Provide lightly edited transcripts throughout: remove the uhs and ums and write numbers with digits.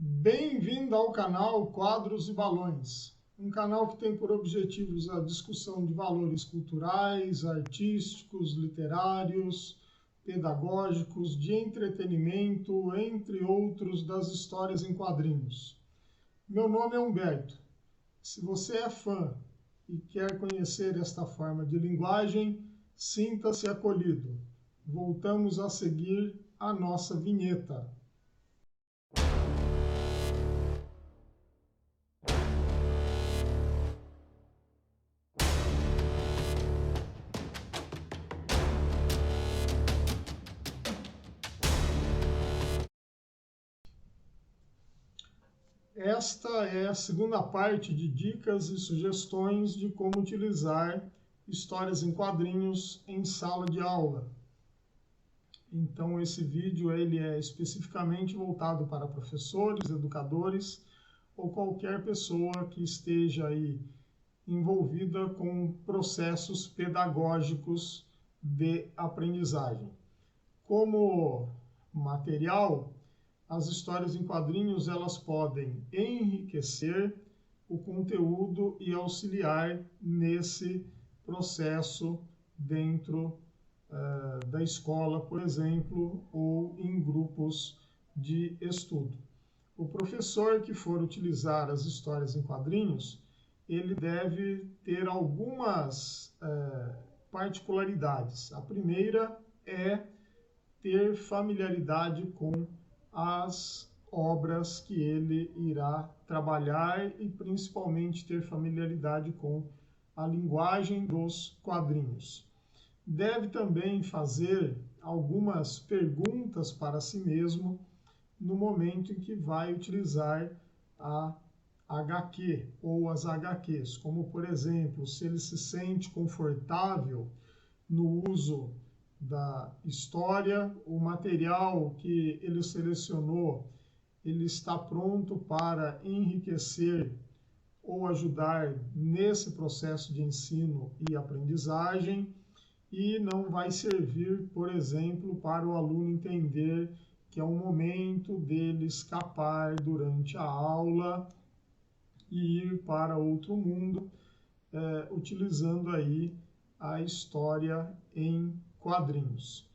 Bem-vindo ao canal Quadros e Balões, um canal que tem por objetivos a discussão de valores culturais, artísticos, literários, pedagógicos, de entretenimento, entre outros, das histórias em quadrinhos. Meu nome é Humberto. Se você é fã e quer conhecer esta forma de linguagem, sinta-se acolhido. Voltamos a seguir a nossa vinheta. Esta é a segunda parte de dicas e sugestões de como utilizar histórias em quadrinhos em sala de aula. Então esse vídeo ele é especificamente voltado para professores, educadores ou qualquer pessoa que esteja aí envolvida com processos pedagógicos de aprendizagem. Como material, as histórias em quadrinhos elas podem enriquecer o conteúdo e auxiliar nesse processo dentro da escola, por exemplo, ou em grupos de estudo. O professor que for utilizar as histórias em quadrinhos, ele deve ter algumas particularidades. A primeira é ter familiaridade com as obras que ele irá trabalhar e principalmente ter familiaridade com a linguagem dos quadrinhos. Deve também fazer algumas perguntas para si mesmo no momento em que vai utilizar a HQ ou as HQs, como por exemplo, se ele se sente confortável no uso da história, o material que ele selecionou, ele está pronto para enriquecer ou ajudar nesse processo de ensino e aprendizagem e não vai servir, por exemplo, para o aluno entender que é um momento dele escapar durante a aula e ir para outro mundo, utilizando aí a história em quadrinhos.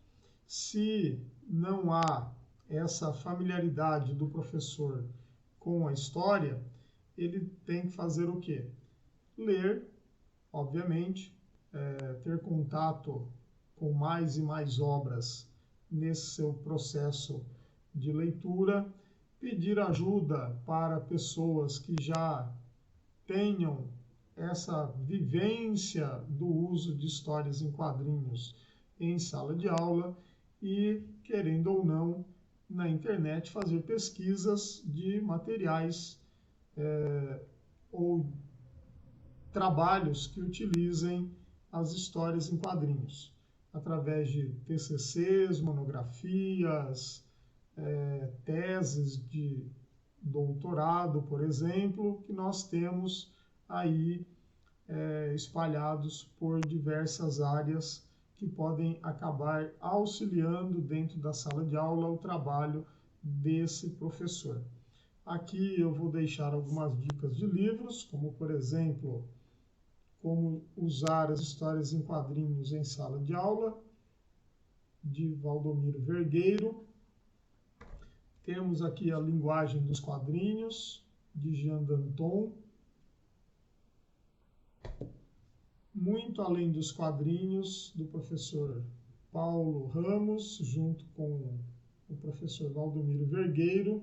Se não há essa familiaridade do professor com a história, ele tem que fazer o quê? Ler, obviamente, ter contato com mais e mais obras nesse seu processo de leitura, pedir ajuda para pessoas que já tenham essa vivência do uso de histórias em quadrinhos em sala de aula e, querendo ou não, na internet fazer pesquisas de materiais ou trabalhos que utilizem as histórias em quadrinhos, através de TCCs, monografias, teses de doutorado, por exemplo, que nós temos aí espalhados por diversas áreas que podem acabar auxiliando dentro da sala de aula o trabalho desse professor. Aqui eu vou deixar algumas dicas de livros, como por exemplo, como usar as histórias em quadrinhos em sala de aula, de Valdomiro Vergueiro. Temos aqui a linguagem dos quadrinhos, de Jean Danton. Muito além dos quadrinhos, do professor Paulo Ramos, junto com o professor Valdomiro Vergueiro.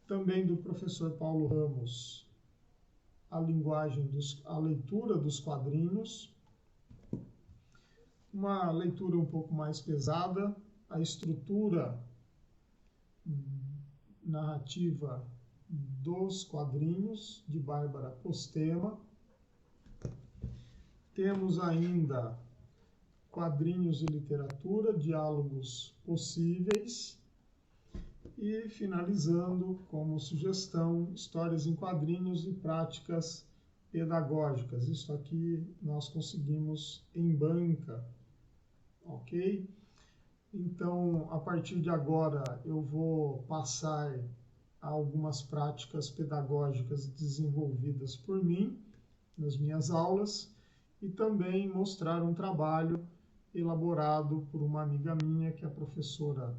Também do professor Paulo Ramos, a leitura dos quadrinhos. Uma leitura um pouco mais pesada, a estrutura narrativa dos quadrinhos, de Bárbara Postema. Temos ainda Quadrinhos e Literatura, Diálogos Possíveis. E finalizando, como sugestão, Histórias em Quadrinhos e Práticas Pedagógicas. Isso aqui nós conseguimos em banca, ok? Então, a partir de agora, eu vou passar algumas práticas pedagógicas desenvolvidas por mim nas minhas aulas e também mostrar um trabalho elaborado por uma amiga minha, que é professora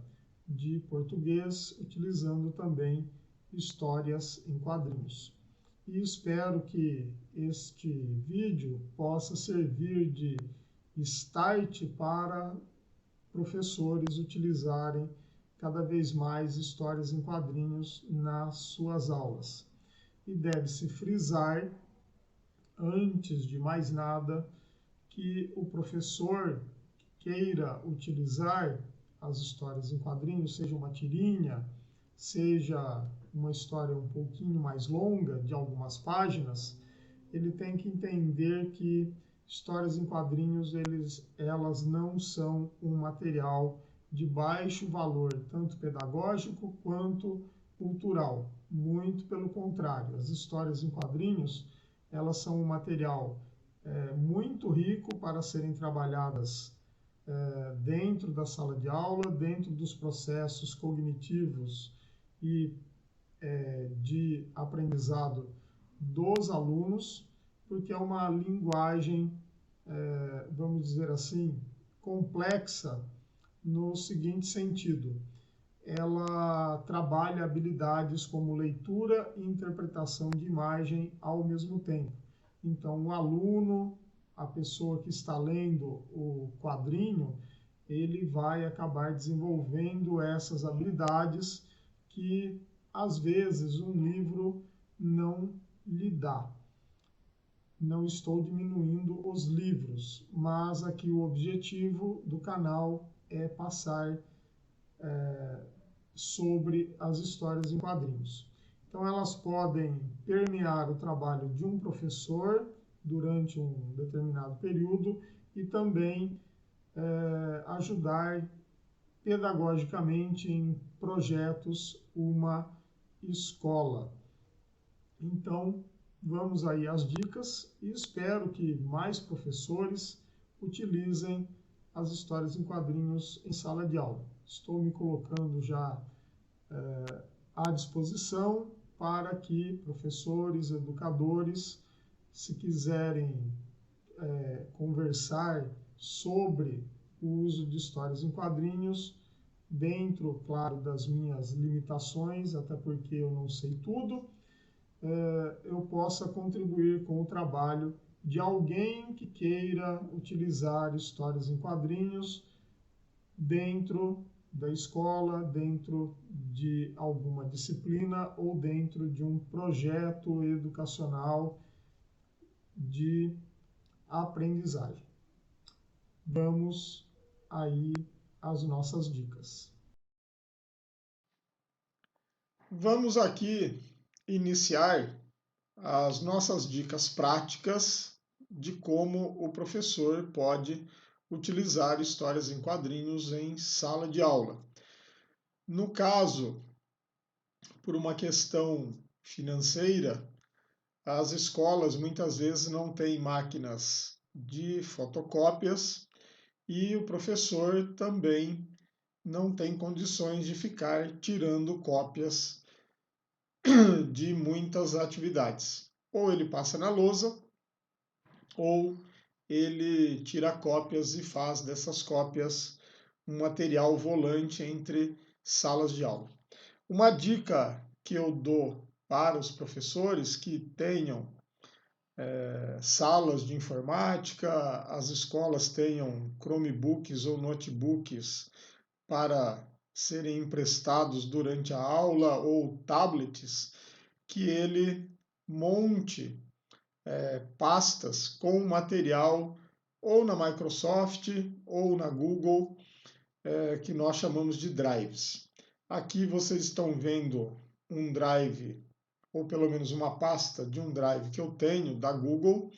de português, utilizando também histórias em quadrinhos. E espero que este vídeo possa servir de start para professores utilizarem cada vez mais histórias em quadrinhos nas suas aulas. E deve-se frisar, antes de mais nada, que o professor que queira utilizar as histórias em quadrinhos, seja uma tirinha, seja uma história um pouquinho mais longa, de algumas páginas, ele tem que entender que histórias em quadrinhos, elas não são um material de baixo valor, tanto pedagógico quanto cultural. Muito pelo contrário, as histórias em quadrinhos, elas são um material muito rico para serem trabalhadas dentro da sala de aula, dentro dos processos cognitivos e de aprendizado dos alunos, porque é uma linguagem, vamos dizer assim, complexa no seguinte sentido: ela trabalha habilidades como leitura e interpretação de imagem ao mesmo tempo. Então, o aluno, a pessoa que está lendo o quadrinho, ele vai acabar desenvolvendo essas habilidades que, às vezes, um livro não lhe dá. Não estou diminuindo os livros, mas aqui o objetivo do canal é passar sobre as histórias em quadrinhos. Então, elas podem permear o trabalho de um professor durante um determinado período e também ajudar pedagogicamente em projetos uma escola. Então, vamos aí às dicas e espero que mais professores utilizem as histórias em quadrinhos em sala de aula. Estou me colocando já à disposição para que professores, educadores, se quiserem conversar sobre o uso de histórias em quadrinhos, dentro, claro, das minhas limitações, até porque eu não sei tudo, eu possa contribuir com o trabalho de alguém que queira utilizar histórias em quadrinhos dentro da escola, dentro de alguma disciplina ou dentro de um projeto educacional de aprendizagem. Vamos aí às nossas dicas. Vamos aqui iniciar as nossas dicas práticas de como o professor pode utilizar histórias em quadrinhos em sala de aula. No caso, por uma questão financeira, as escolas muitas vezes não têm máquinas de fotocópias e o professor também não tem condições de ficar tirando cópias de muitas atividades. Ou ele passa na lousa, ou ele tira cópias e faz dessas cópias um material volante entre salas de aula. Uma dica que eu dou para os professores que tenham salas de informática, as escolas tenham Chromebooks ou notebooks para serem emprestados durante a aula ou tablets, que ele monte pastas com material ou na Microsoft ou na Google, que nós chamamos de drives. Aqui vocês estão vendo um drive, ou pelo menos uma pasta de um drive que eu tenho da Google,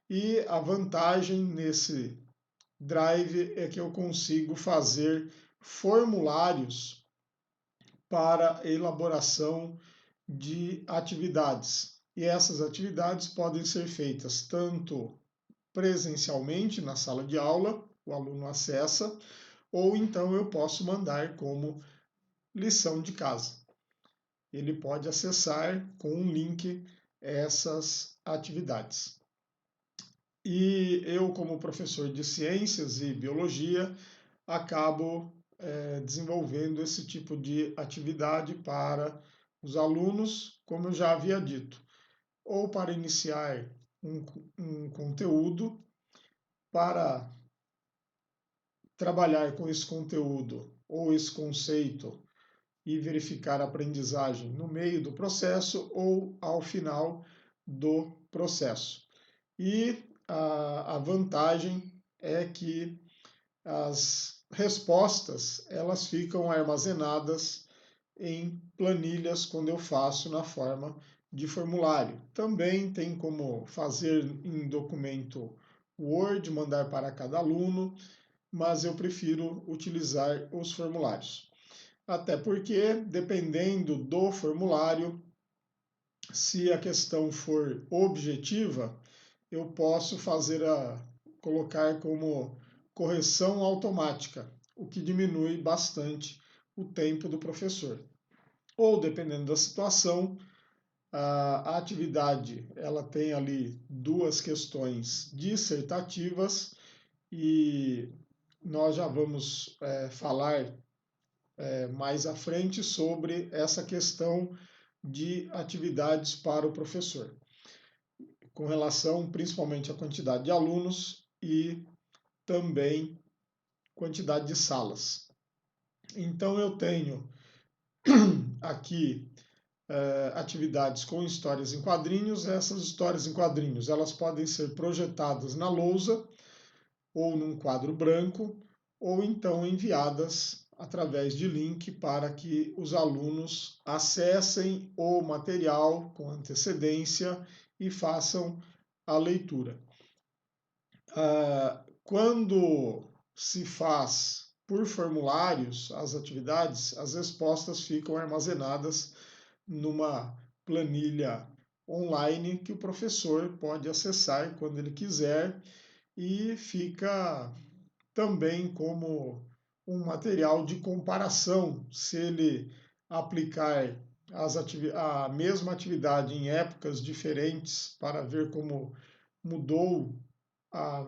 e a vantagem nesse drive é que eu consigo fazer formulários para elaboração de atividades. E essas atividades podem ser feitas tanto presencialmente na sala de aula, o aluno acessa, ou então eu posso mandar como lição de casa. ele pode acessar com um link essas atividades. E eu, como professor de ciências e biologia, acabo desenvolvendo esse tipo de atividade para os alunos, como eu já havia dito, ou para iniciar um conteúdo, para trabalhar com esse conteúdo ou esse conceito e verificar a aprendizagem no meio do processo ou ao final do processo. E a vantagem é que as respostas elas ficam armazenadas em planilhas quando eu faço na forma de formulário. Também tem como fazer em documento Word, mandar para cada aluno, mas eu prefiro utilizar os formulários. Até porque, dependendo do formulário, se a questão for objetiva, eu posso colocar como correção automática, o que diminui bastante o tempo do professor. Ou, dependendo da situação, a atividade ela tem ali duas questões dissertativas e nós já vamos falar mais à frente sobre essa questão de atividades para o professor, com relação principalmente à quantidade de alunos e também quantidade de salas. Então eu tenho aqui atividades com histórias em quadrinhos. Essas histórias em quadrinhos elas podem ser projetadas na lousa ou num quadro branco, ou então enviadas através de link para que os alunos acessem o material com antecedência e façam a leitura. Quando se faz por formulários as atividades, as respostas ficam armazenadas numa planilha online que o professor pode acessar quando ele quiser e fica também como um material de comparação, se ele aplicar a mesma atividade em épocas diferentes para ver como mudou a,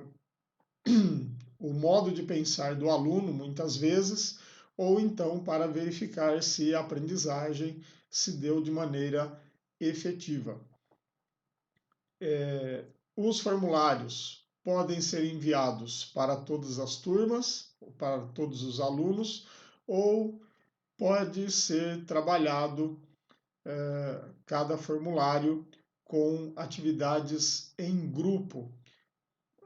o modo de pensar do aluno, muitas vezes, ou então para verificar se a aprendizagem se deu de maneira efetiva. Os formulários podem ser enviados para todas as turmas, para todos os alunos, ou pode ser trabalhado cada formulário com atividades em grupo.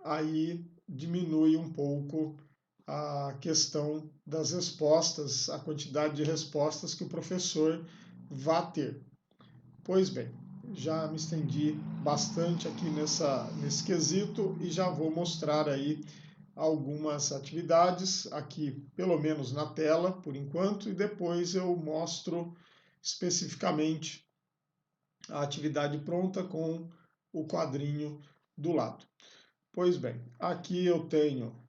Aí diminui um pouco a questão das respostas, a quantidade de respostas que o professor vai ter. Pois bem, já me estendi bastante aqui nesse quesito e já vou mostrar aí algumas atividades aqui, pelo menos na tela, por enquanto, e depois eu mostro especificamente a atividade pronta com o quadrinho do lado. Pois bem, aqui eu tenho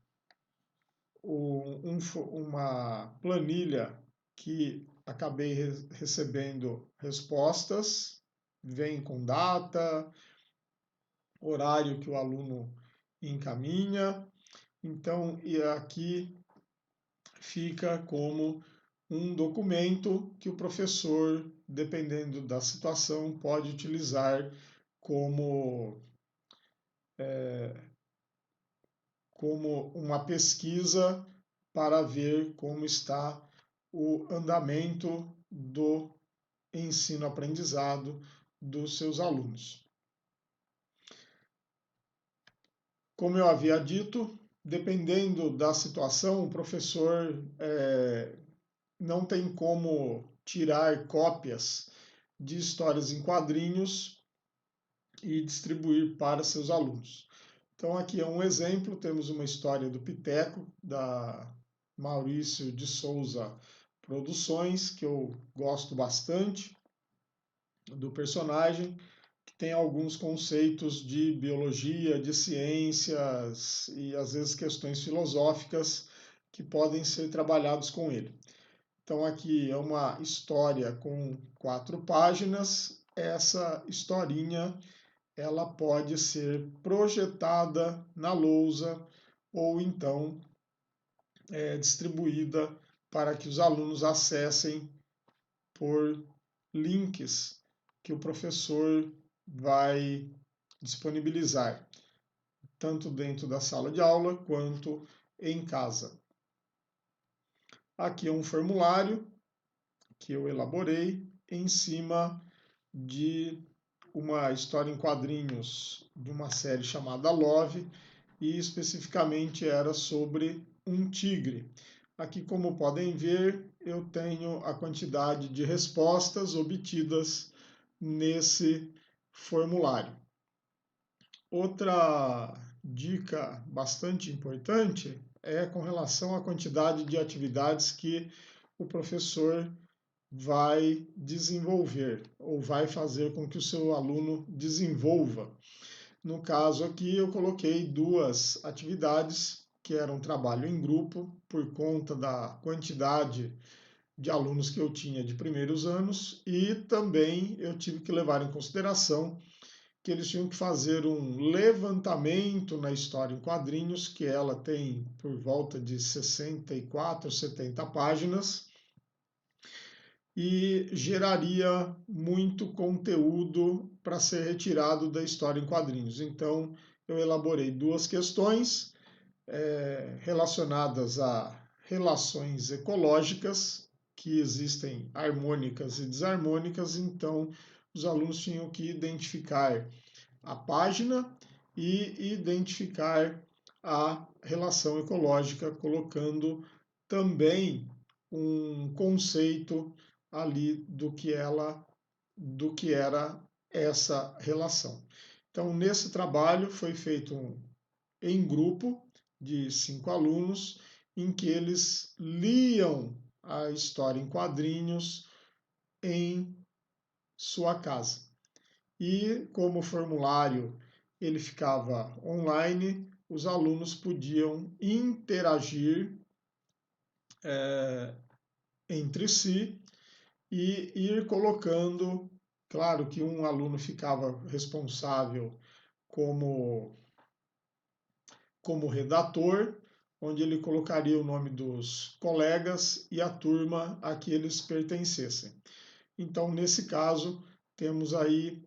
uma planilha que acabei recebendo respostas, vem com data, horário que o aluno encaminha. Então, e aqui fica como um documento que o professor, dependendo da situação, pode utilizar como, como uma pesquisa para ver como está o andamento do ensino-aprendizado dos seus alunos. Como eu havia dito, dependendo da situação, o professor não tem como tirar cópias de histórias em quadrinhos e distribuir para seus alunos. Então aqui é um exemplo, temos uma história do Piteco, da Maurício de Souza Produções, que eu gosto bastante do personagem, que tem alguns conceitos de biologia, de ciências e às vezes questões filosóficas que podem ser trabalhados com ele. Então aqui é uma história com 4 páginas. Essa historinha ela pode ser projetada na lousa ou então distribuída para que os alunos acessem por links que o professor vai disponibilizar, tanto dentro da sala de aula quanto em casa. Aqui é um formulário que eu elaborei em cima de uma história em quadrinhos de uma série chamada Love, e especificamente era sobre um tigre. Aqui, como podem ver, eu tenho a quantidade de respostas obtidas nesse formulário. Outra dica bastante importante é com relação à quantidade de atividades que o professor vai desenvolver ou vai fazer com que o seu aluno desenvolva. No caso aqui, eu coloquei 2 atividades que eram trabalho em grupo, por conta da quantidade de alunos que eu tinha de primeiros anos, e também eu tive que levar em consideração que eles tinham que fazer um levantamento na história em quadrinhos, que ela tem por volta de 64, 70 páginas, e geraria muito conteúdo para ser retirado da história em quadrinhos. Então, eu elaborei 2 questões relacionadas a relações ecológicas, que existem harmônicas e desarmônicas, então os alunos tinham que identificar a página e identificar a relação ecológica, colocando também um conceito ali do que era essa relação. Então, nesse trabalho foi feito em grupo de 5 alunos, em que eles liam a história em quadrinhos em sua casa. E como o formulário ele ficava online, os alunos podiam interagir entre si e ir colocando. Claro que um aluno ficava responsável como, como redator, onde ele colocaria o nome dos colegas e a turma a que eles pertencessem. Então, nesse caso, temos aí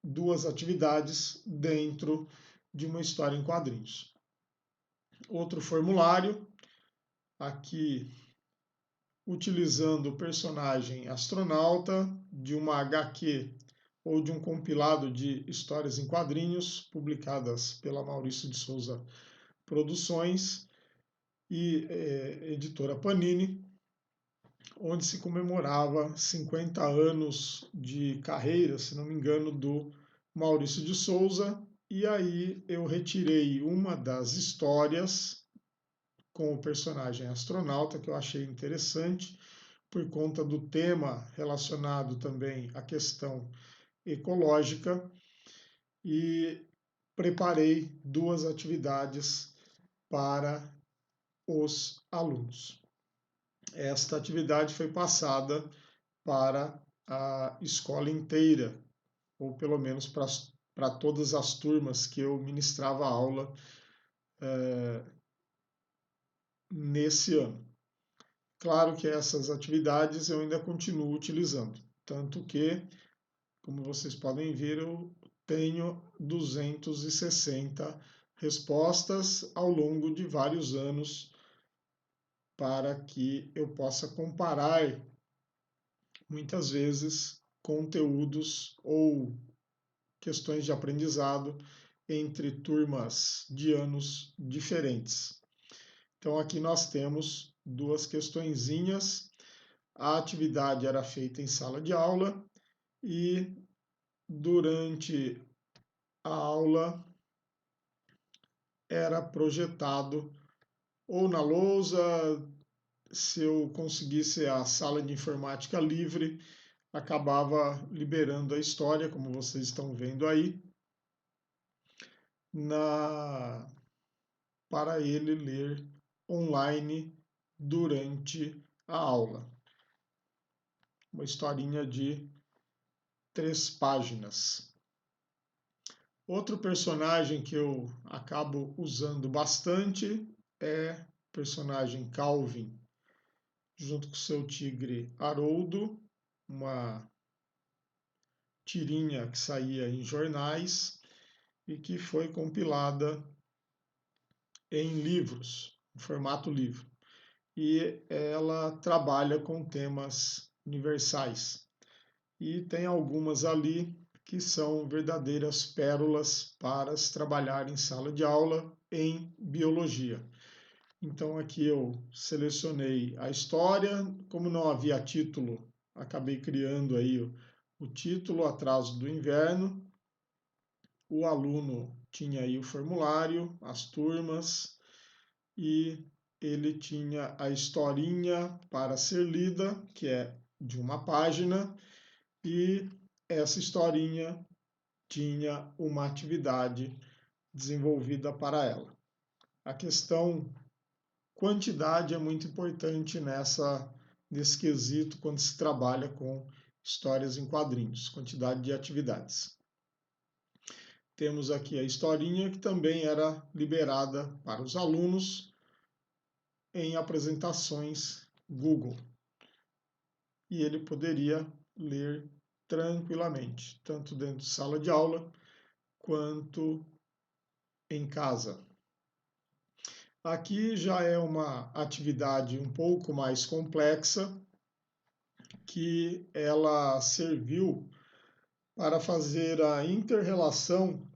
2 atividades dentro de uma história em quadrinhos. Outro formulário, aqui utilizando o personagem astronauta de uma HQ ou de um compilado de histórias em quadrinhos publicadas pela Maurício de Souza Produções e editora Panini, onde se comemorava 50 anos de carreira, se não me engano, do Maurício de Souza. E aí eu retirei uma das histórias com o personagem astronauta, que eu achei interessante, por conta do tema relacionado também à questão ecológica, e preparei 2 atividades para os alunos. Esta atividade foi passada para a escola inteira, ou pelo menos para todas as turmas que eu ministrava aula nesse ano. Claro que essas atividades eu ainda continuo utilizando, tanto que, como vocês podem ver, eu tenho 260 respostas ao longo de vários anos para que eu possa comparar, muitas vezes, conteúdos ou questões de aprendizado entre turmas de anos diferentes. Então aqui nós temos 2 questõezinhas. A atividade era feita em sala de aula e durante a aula era projetado ou na lousa, se eu conseguisse a sala de informática livre, acabava liberando a história, como vocês estão vendo aí, para ele ler online durante a aula. Uma historinha de 3 páginas. Outro personagem que eu acabo usando bastante é o personagem Calvin, junto com seu tigre Haroldo, uma tirinha que saía em jornais e que foi compilada em livros, em formato livro. E ela trabalha com temas universais. E tem algumas ali que são verdadeiras pérolas para se trabalhar em sala de aula em biologia. Então aqui eu selecionei a história, como não havia título, acabei criando aí o título, Atraso do Inverno. O aluno tinha aí o formulário, as turmas, e ele tinha a historinha para ser lida, que é de uma página, e essa historinha tinha uma atividade desenvolvida para ela. A questão quantidade é muito importante nesse quesito quando se trabalha com histórias em quadrinhos, quantidade de atividades. Temos aqui a historinha que também era liberada para os alunos em apresentações Google. E ele poderia ler tranquilamente, tanto dentro de sala de aula quanto em casa. Aqui já é uma atividade um pouco mais complexa, que ela serviu para fazer a inter-relação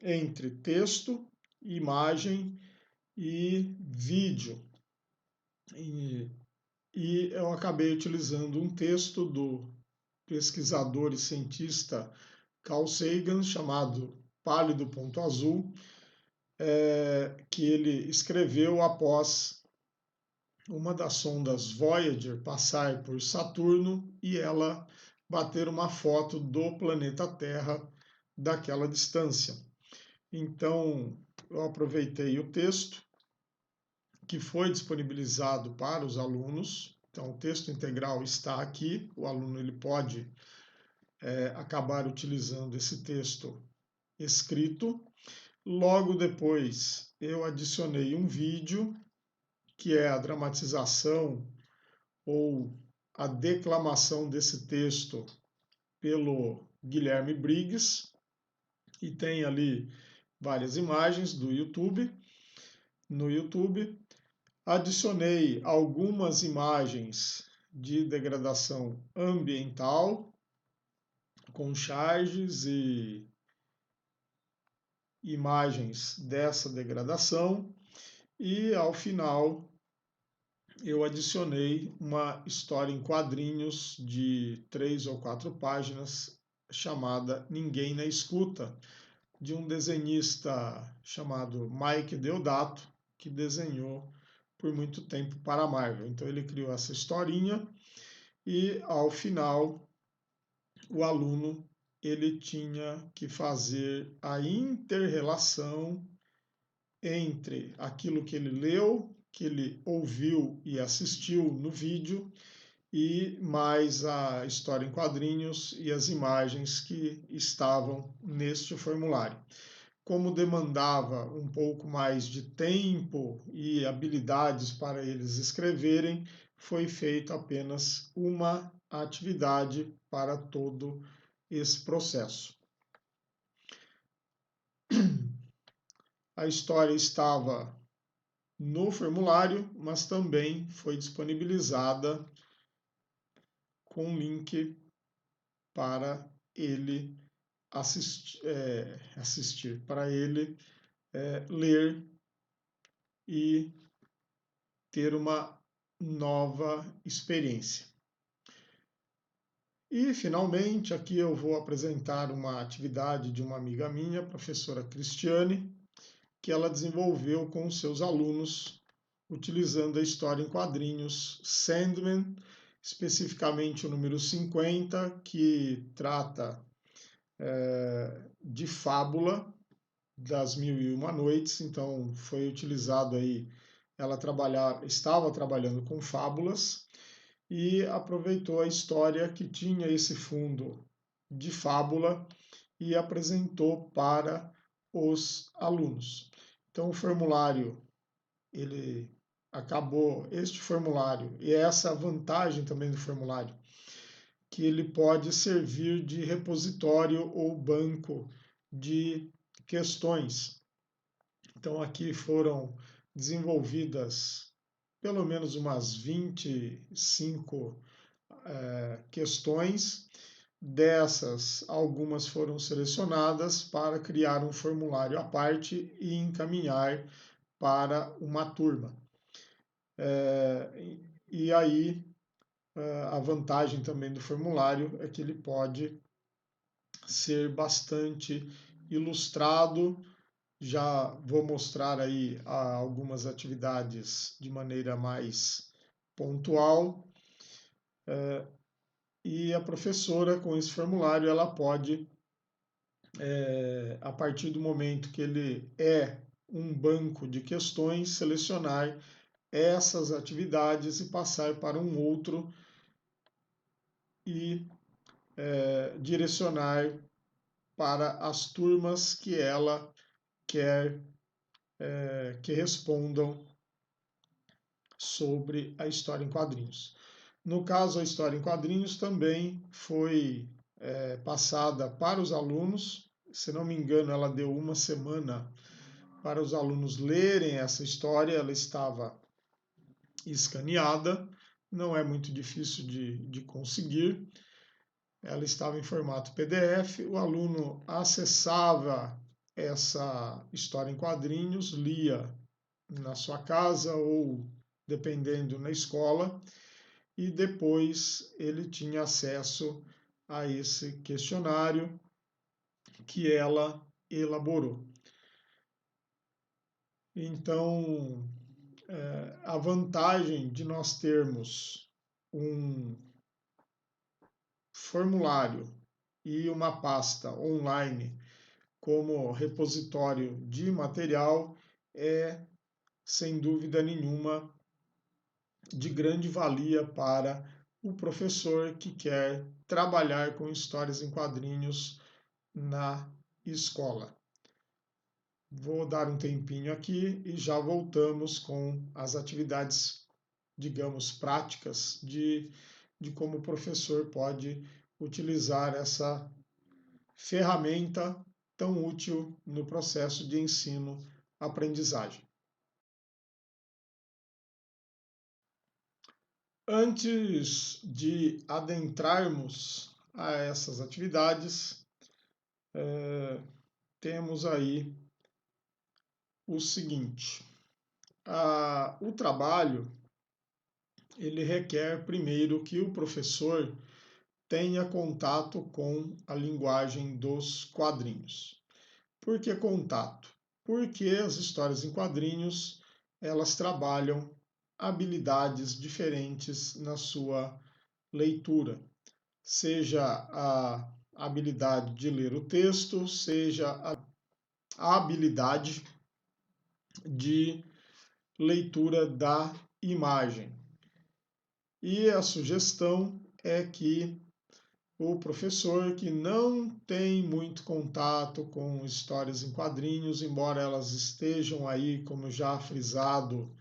entre texto, imagem e vídeo. E eu acabei utilizando um texto do pesquisador e cientista Carl Sagan, chamado Pálido Ponto Azul, que ele escreveu após uma das sondas Voyager passar por Saturno e ela bater uma foto do planeta Terra daquela distância. Então, eu aproveitei o texto que foi disponibilizado para os alunos. Então, o texto integral está aqui. O aluno ele pode acabar utilizando esse texto escrito. Logo depois, eu adicionei um vídeo, que é a dramatização ou a declamação desse texto pelo Guilherme Briggs, e tem ali várias imagens do YouTube. No YouTube, adicionei algumas imagens de degradação ambiental, com charges e imagens dessa degradação, e ao final eu adicionei uma história em quadrinhos de 3 ou 4 páginas chamada Ninguém na Escuta, de um desenhista chamado Mike Deodato, que desenhou por muito tempo para a Marvel. Então ele criou essa historinha e ao final o aluno ele tinha que fazer a inter-relação entre aquilo que ele leu, que ele ouviu e assistiu no vídeo, e mais a história em quadrinhos e as imagens que estavam neste formulário. Como demandava um pouco mais de tempo e habilidades para eles escreverem, foi feita apenas uma atividade para todo esse processo. A história estava no formulário, mas também foi disponibilizada com link para ele assistir, para ele ler e ter uma nova experiência. E, finalmente, aqui eu vou apresentar uma atividade de uma amiga minha, a professora Cristiane, que ela desenvolveu com seus alunos, utilizando a história em quadrinhos Sandman, especificamente o número 50, que trata de fábula das Mil e Uma Noites. Então foi utilizado aí, ela estava trabalhando com fábulas, e aproveitou a história que tinha esse fundo de fábula e apresentou para os alunos. Então, o formulário, ele acabou, este formulário, e essa vantagem também do formulário, que ele pode servir de repositório ou banco de questões. Então, aqui foram desenvolvidas pelo menos umas 25 questões. Dessas, algumas foram selecionadas para criar um formulário à parte e encaminhar para uma turma. E aí, a vantagem também do formulário é que ele pode ser bastante ilustrado. Já vou mostrar aí algumas atividades de maneira mais pontual. E a professora, com esse formulário, ela pode, a partir do momento que ele é um banco de questões, selecionar essas atividades e passar para um outro e direcionar para as turmas que ela quer que respondam sobre a história em quadrinhos. No caso, a história em quadrinhos também foi passada para os alunos. Se não me engano, ela deu uma semana para os alunos lerem essa história. Ela estava escaneada, não é muito difícil de conseguir. Ela estava em formato PDF. O aluno acessava essa história em quadrinhos, lia na sua casa ou, dependendo, na escola, e depois ele tinha acesso a esse questionário que ela elaborou. Então, a vantagem de nós termos um formulário e uma pasta online como repositório de material é, sem dúvida nenhuma, de grande valia para o professor que quer trabalhar com histórias em quadrinhos na escola. Vou dar um tempinho aqui e já voltamos com as atividades, digamos, práticas de como o professor pode utilizar essa ferramenta tão útil no processo de ensino-aprendizagem. Antes de adentrarmos a essas atividades, temos aí o seguinte: o trabalho ele requer primeiro que o professor tenha contato com a linguagem dos quadrinhos. Por que contato? Porque as histórias em quadrinhos elas trabalham habilidades diferentes na sua leitura, seja a habilidade de ler o texto, seja a habilidade de leitura da imagem. E a sugestão é que o professor que não tem muito contato com histórias em quadrinhos, embora elas estejam aí, como já frisado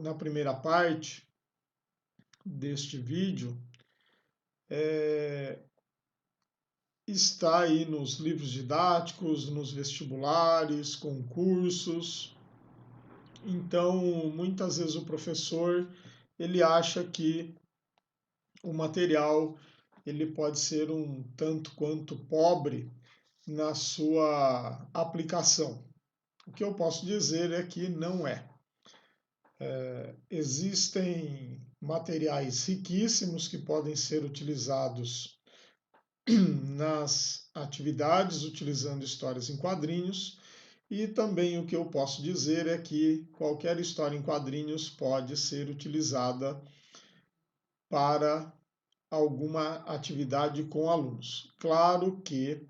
na primeira parte deste vídeo, está aí nos livros didáticos, nos vestibulares, concursos. Então, muitas vezes o professor ele acha que o material ele pode ser um tanto quanto pobre na sua aplicação. O que eu posso dizer é que não é. Existem materiais riquíssimos que podem ser utilizados nas atividades, utilizando histórias em quadrinhos, e também o que eu posso dizer é que qualquer história em quadrinhos pode ser utilizada para alguma atividade com alunos. Claro que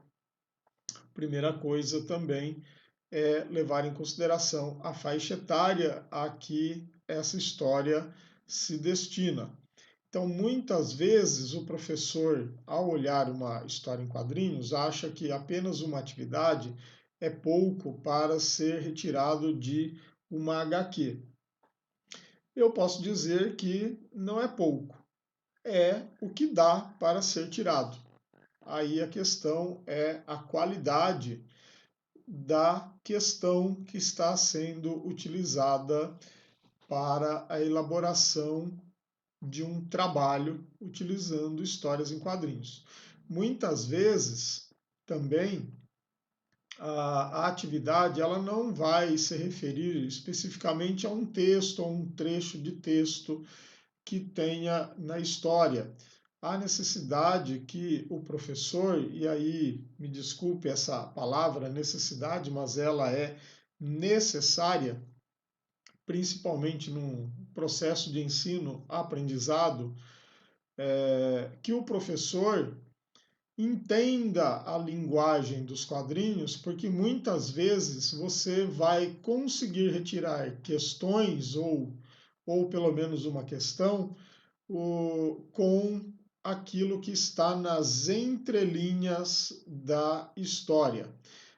a primeira coisa também é levar em consideração a faixa etária a que essa história se destina. Então, muitas vezes, o professor, ao olhar uma história em quadrinhos, acha que apenas uma atividade é pouco para ser retirado de uma HQ. Eu posso dizer que não é pouco, é o que dá para ser tirado. Aí a questão é a qualidade da questão que está sendo utilizada para a elaboração de um trabalho utilizando histórias em quadrinhos. Muitas vezes, também, a atividade ela não vai se referir especificamente a um texto ou um trecho de texto que tenha na história. Há necessidade que o professor, e aí me desculpe essa palavra necessidade, mas ela é necessária, principalmente num processo de ensino-aprendizado, que o professor entenda a linguagem dos quadrinhos, porque muitas vezes você vai conseguir retirar questões ou pelo menos uma questão com aquilo que está nas entrelinhas da história.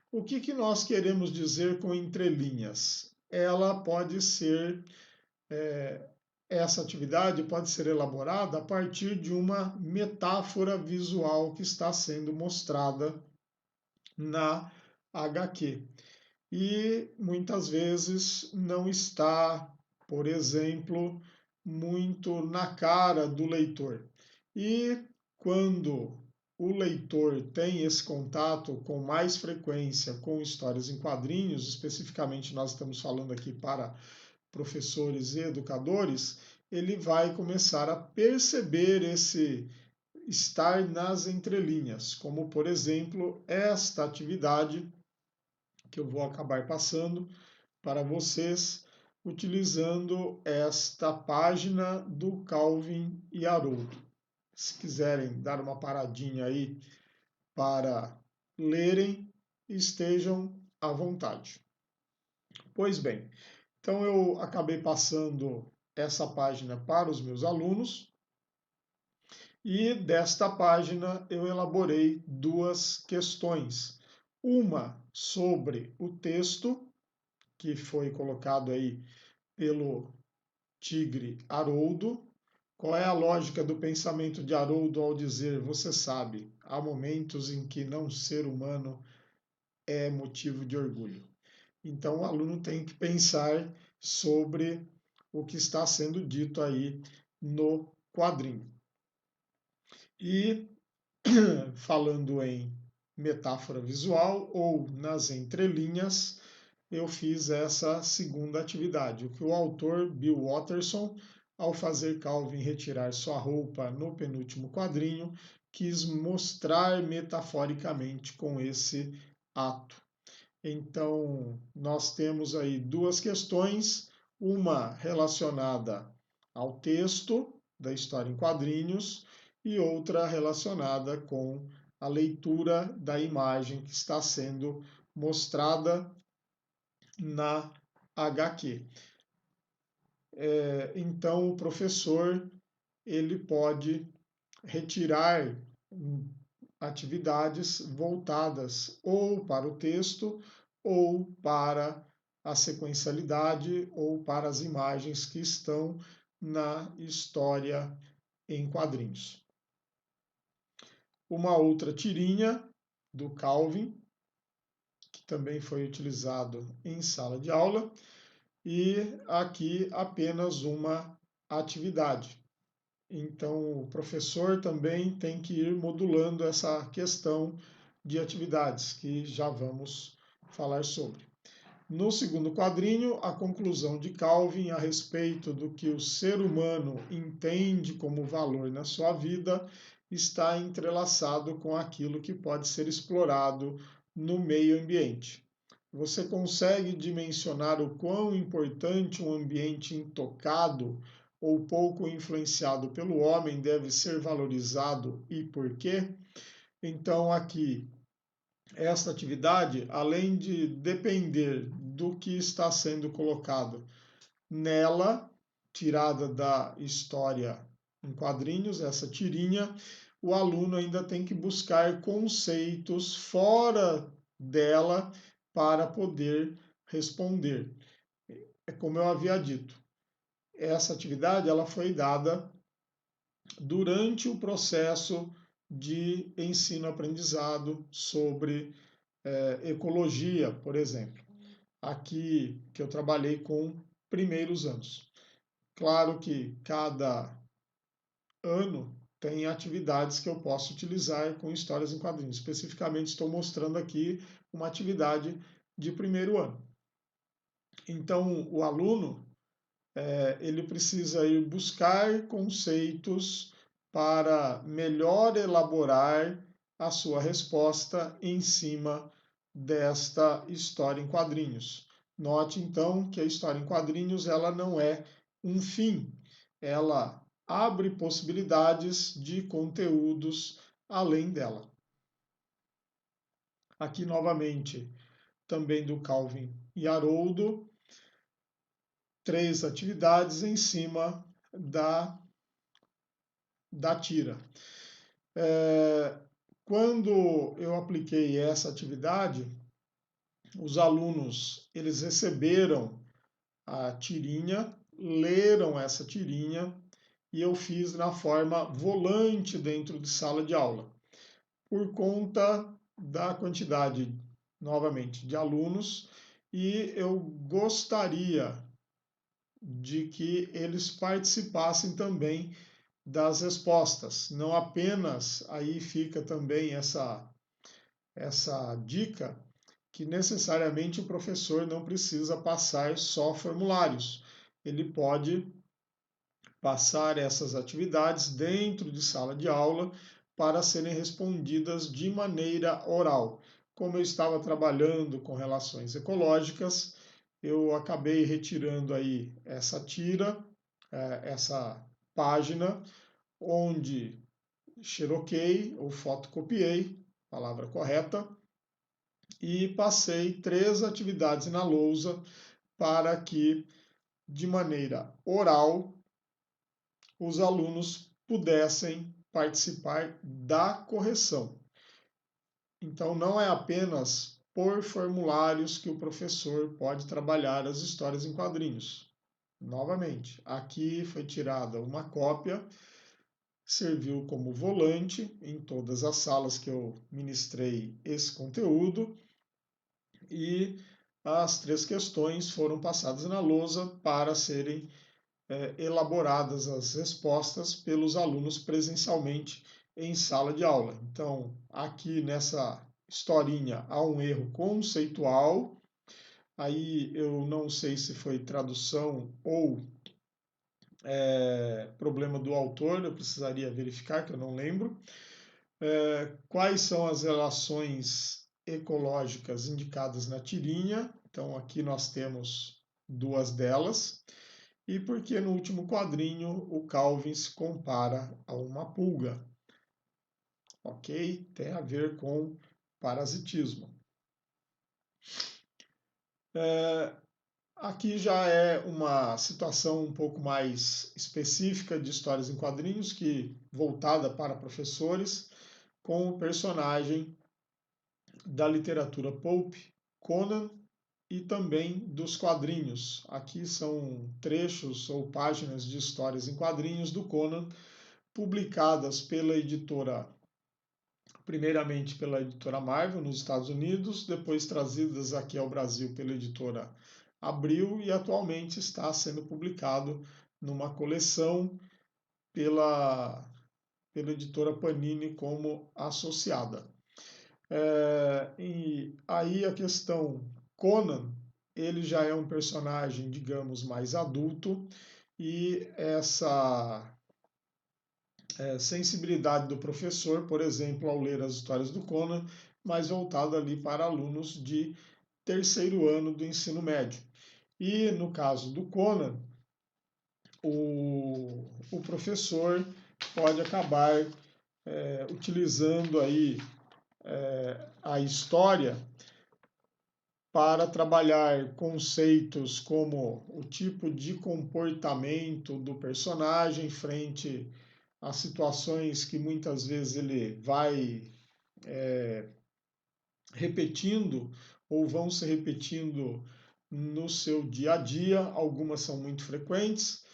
O que nós queremos dizer com entrelinhas? Ela pode ser essa atividade pode ser elaborada a partir de uma metáfora visual que está sendo mostrada na HQ. E muitas vezes não está, por exemplo, muito na cara do leitor. E quando o leitor tem esse contato com mais frequência com histórias em quadrinhos, especificamente nós estamos falando aqui para professores e educadores, ele vai começar a perceber esse estar nas entrelinhas, como por exemplo esta atividade que eu vou acabar passando para vocês, utilizando esta página do Calvin e Haroldo. Se quiserem dar uma paradinha aí para lerem, estejam à vontade. Pois bem, então eu acabei passando essa página para os meus alunos e desta página eu elaborei duas questões. Uma sobre o texto, que foi colocado aí pelo Tigre Haroldo. Qual é a lógica do pensamento de Haroldo ao dizer, você sabe, há momentos em que não ser humano é motivo de orgulho. Então, o aluno tem que pensar sobre o que está sendo dito aí no quadrinho. E, falando em metáfora visual ou nas entrelinhas, eu fiz essa segunda atividade. O que o autor Bill Watterson, ao fazer Calvin retirar sua roupa no penúltimo quadrinho, quis mostrar metaforicamente com esse ato. Então, nós temos aí duas questões, uma relacionada ao texto da história em quadrinhos e outra relacionada com a leitura da imagem que está sendo mostrada na HQ. Então, o professor ele pode retirar atividades voltadas ou para o texto ou para a sequencialidade ou para as imagens que estão na história em quadrinhos. Uma outra tirinha do Calvin, que também foi utilizado em sala de aula, e aqui apenas uma atividade. Então, o professor também tem que ir modulando essa questão de atividades, que já vamos falar sobre. No segundo quadrinho, a conclusão de Calvin a respeito do que o ser humano entende como valor na sua vida está entrelaçado com aquilo que pode ser explorado no meio ambiente. Você consegue dimensionar o quão importante um ambiente intocado ou pouco influenciado pelo homem deve ser valorizado e por quê? Então, aqui, esta atividade, além de depender do que está sendo colocado nela, tirada da história em quadrinhos, essa tirinha, o aluno ainda tem que buscar conceitos fora dela para poder responder. É como eu havia dito, essa atividade ela foi dada durante o processo de ensino-aprendizado sobre ecologia, por exemplo. Aqui que eu trabalhei com primeiros anos. Claro que cada ano tem atividades que eu posso utilizar com histórias em quadrinhos. Especificamente estou mostrando aqui uma atividade de primeiro ano. Então, o aluno ele precisa ir buscar conceitos para melhor elaborar a sua resposta em cima desta história em quadrinhos. Note então que a história em quadrinhos ela não é um fim, ela abre possibilidades de conteúdos além dela. Aqui novamente também do Calvin e Haroldo, 3 atividades em cima da tira. Quando eu apliquei essa atividade, os alunos eles receberam a tirinha, leram essa tirinha e eu fiz na forma volante dentro de sala de aula. Por conta da quantidade, novamente, de alunos, e eu gostaria de que eles participassem também das respostas. Não apenas, aí fica também essa dica, que necessariamente o professor não precisa passar só formulários. Ele pode passar essas atividades dentro de sala de aula para serem respondidas de maneira oral. Como eu estava trabalhando com relações ecológicas, eu acabei retirando aí essa tira, essa página, onde xeroquei ou fotocopiei, palavra correta, e passei 3 atividades na lousa para que, de maneira oral, os alunos pudessem participar da correção. Então, não é apenas por formulários que o professor pode trabalhar as histórias em quadrinhos. Novamente, aqui foi tirada uma cópia, serviu como volante em todas as salas que eu ministrei esse conteúdo e as 3 questões foram passadas na lousa para serem elaboradas as respostas pelos alunos presencialmente em sala de aula. Então, aqui nessa historinha há um erro conceitual, aí eu não sei se foi tradução ou problema do autor, eu precisaria verificar, que eu não lembro. Quais são as relações ecológicas indicadas na tirinha? Então, aqui nós temos 2 delas. E porque no último quadrinho o Calvin se compara a uma pulga. Ok? Tem a ver com parasitismo. Aqui já é uma situação um pouco mais específica de histórias em quadrinhos, que voltada para professores, com o personagem da literatura pulp, Conan, e também dos quadrinhos. Aqui são trechos ou páginas de histórias em quadrinhos do Conan, publicadas pela editora, primeiramente pela editora Marvel nos Estados Unidos, depois trazidas aqui ao Brasil pela editora Abril e atualmente está sendo publicado numa coleção pela editora Panini como associada. E aí a questão Conan, ele já é um personagem, digamos, mais adulto, e essa sensibilidade do professor, por exemplo, ao ler as histórias do Conan, mais voltado ali para alunos de 3º ano do ensino médio. E no caso do Conan, o professor pode acabar utilizando aí a história para trabalhar conceitos como o tipo de comportamento do personagem frente às situações que muitas vezes ele vai repetindo ou vão se repetindo no seu dia a dia, algumas são muito frequentes.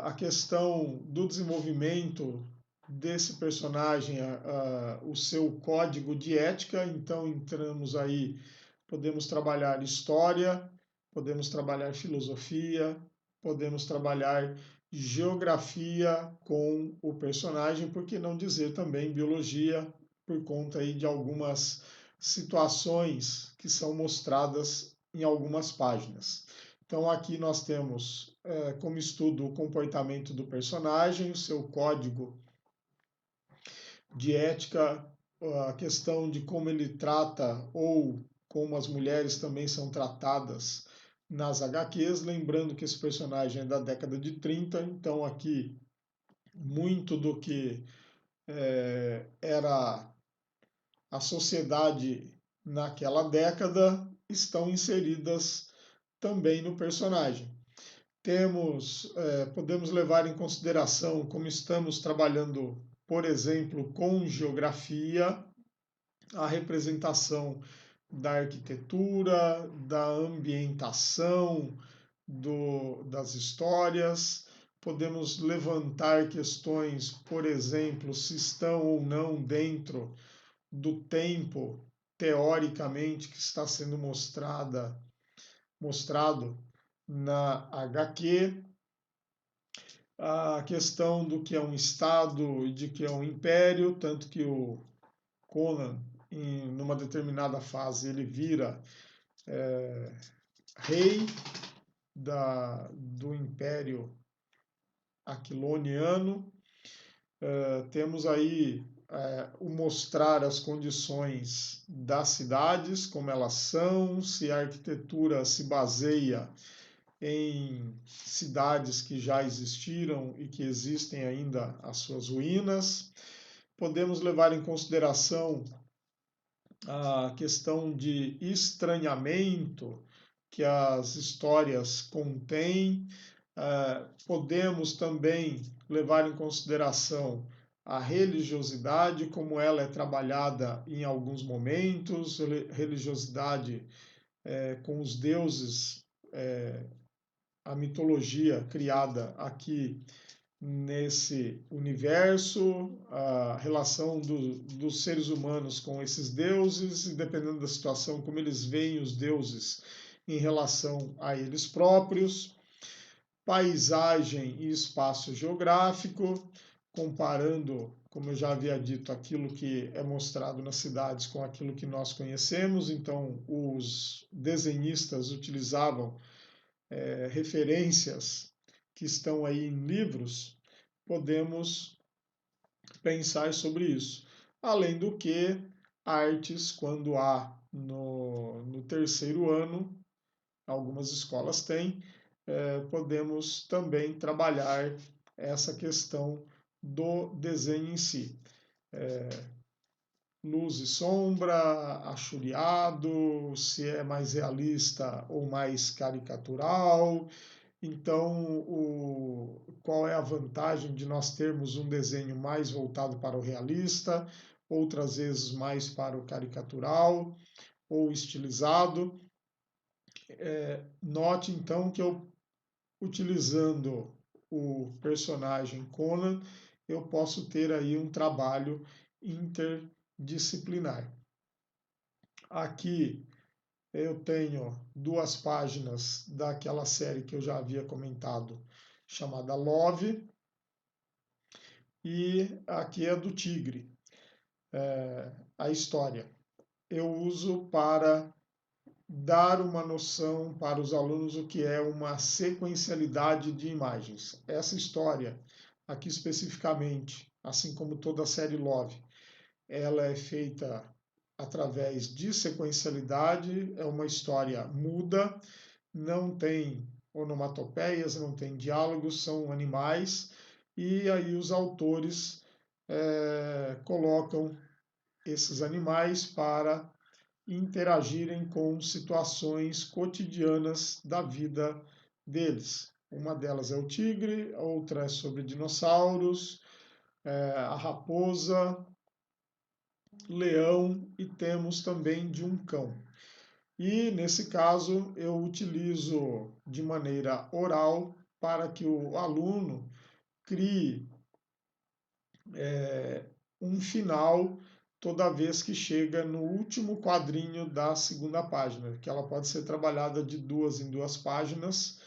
A questão do desenvolvimento desse personagem, o seu código de ética, então entramos aí, podemos trabalhar história, podemos trabalhar filosofia, podemos trabalhar geografia com o personagem, por que não dizer também biologia, por conta aí de algumas situações que são mostradas em algumas páginas. Então aqui nós temos como estudo o comportamento do personagem, o seu código de ética, a questão de como ele trata ou como as mulheres também são tratadas nas HQs, lembrando que esse personagem é da década de 30, então aqui muito do que era a sociedade naquela década estão inseridas também no personagem. Podemos levar em consideração como estamos trabalhando, por exemplo, com geografia, a representação da arquitetura, da ambientação, das histórias. Podemos levantar questões, por exemplo, se estão ou não dentro do tempo, teoricamente, que está sendo mostrado na HQ, a questão do que é um Estado e de que é um império, tanto que o Conan, numa determinada fase, ele vira rei do Império Aquiloniano. Temos aí o mostrar as condições das cidades, como elas são, se a arquitetura se baseia em cidades que já existiram e que existem ainda as suas ruínas. Podemos levar em consideração a questão de estranhamento que as histórias contêm. Podemos também levar em consideração a religiosidade, como ela é trabalhada em alguns momentos, religiosidade com os deuses, a mitologia criada aqui nesse universo, a relação dos seres humanos com esses deuses, e dependendo da situação, como eles veem os deuses em relação a eles próprios, paisagem e espaço geográfico, comparando, como eu já havia dito, aquilo que é mostrado nas cidades com aquilo que nós conhecemos. Então, os desenhistas utilizavam referências que estão aí em livros, podemos pensar sobre isso. Além do que, artes, quando há no terceiro ano, algumas escolas têm, podemos também trabalhar essa questão do desenho em si. Luz e sombra, achureado, se é mais realista ou mais caricatural. Então, qual é a vantagem de nós termos um desenho mais voltado para o realista, outras vezes mais para o caricatural ou estilizado? Note então que eu, utilizando o personagem Conan, eu posso ter aí um trabalho interdisciplinar. Aqui eu tenho 2 páginas daquela série que eu já havia comentado, chamada Love, e aqui é do Tigre, a história. Eu uso para dar uma noção para os alunos o que é uma sequencialidade de imagens. Essa história, aqui especificamente, assim como toda a série Love, ela é feita através de sequencialidade, é uma história muda, não tem onomatopeias, não tem diálogos, são animais, e aí os autores colocam esses animais para interagirem com situações cotidianas da vida deles. Uma delas é o tigre, a outra é sobre dinossauros, a raposa, leão e temos também de um cão. E nesse caso eu utilizo de maneira oral para que o aluno crie um final toda vez que chega no último quadrinho da segunda página, que ela pode ser trabalhada de duas em duas páginas,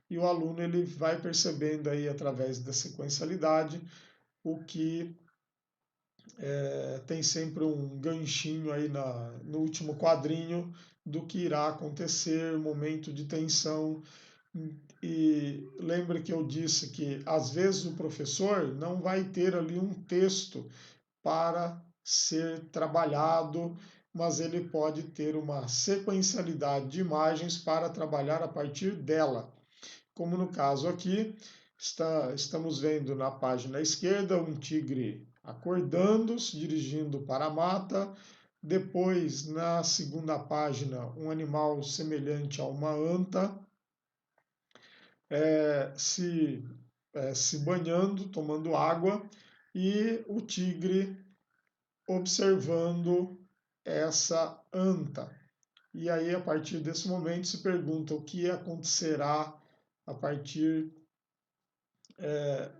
e o aluno ele vai percebendo aí através da sequencialidade o que tem sempre um ganchinho aí no último quadrinho do que irá acontecer, momento de tensão. E lembra que eu disse que às vezes o professor não vai ter ali um texto para ser trabalhado, mas ele pode ter uma sequencialidade de imagens para trabalhar a partir dela. Como no caso aqui, estamos vendo na página esquerda um tigre acordando, se dirigindo para a mata. Depois, na segunda página, um animal semelhante a uma anta se banhando, tomando água, e o tigre observando essa anta. E aí, a partir desse momento, se pergunta o que acontecerá a partir.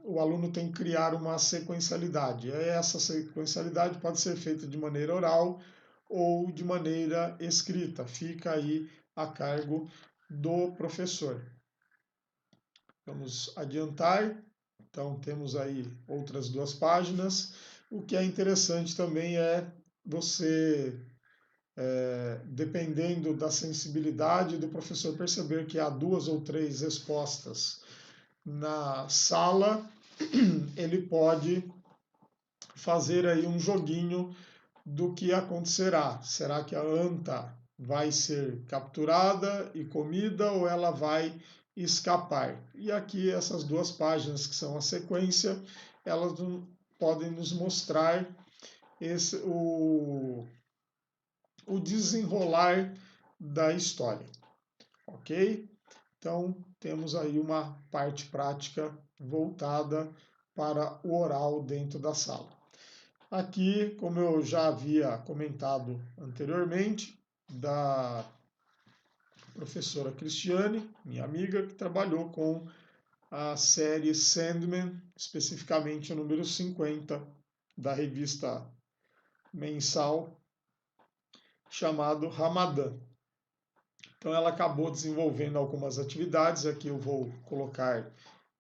O aluno tem que criar uma sequencialidade. Essa sequencialidade pode ser feita de maneira oral ou de maneira escrita. Fica aí a cargo do professor. Vamos adiantar. Então, temos aí outras duas páginas. O que é interessante também é você, dependendo da sensibilidade do professor, perceber que há duas ou três respostas na sala, ele pode fazer aí um joguinho do que acontecerá. Será que a anta vai ser capturada e comida ou ela vai escapar? E aqui essas duas páginas que são a sequência, elas podem nos mostrar o desenrolar da história, ok? Então temos aí uma parte prática voltada para o oral dentro da sala. Aqui, como eu já havia comentado anteriormente, da professora Cristiane, minha amiga, que trabalhou com a série Sandman, especificamente o número 50 da revista mensal chamado Ramadã. Então ela acabou desenvolvendo algumas atividades, aqui eu vou colocar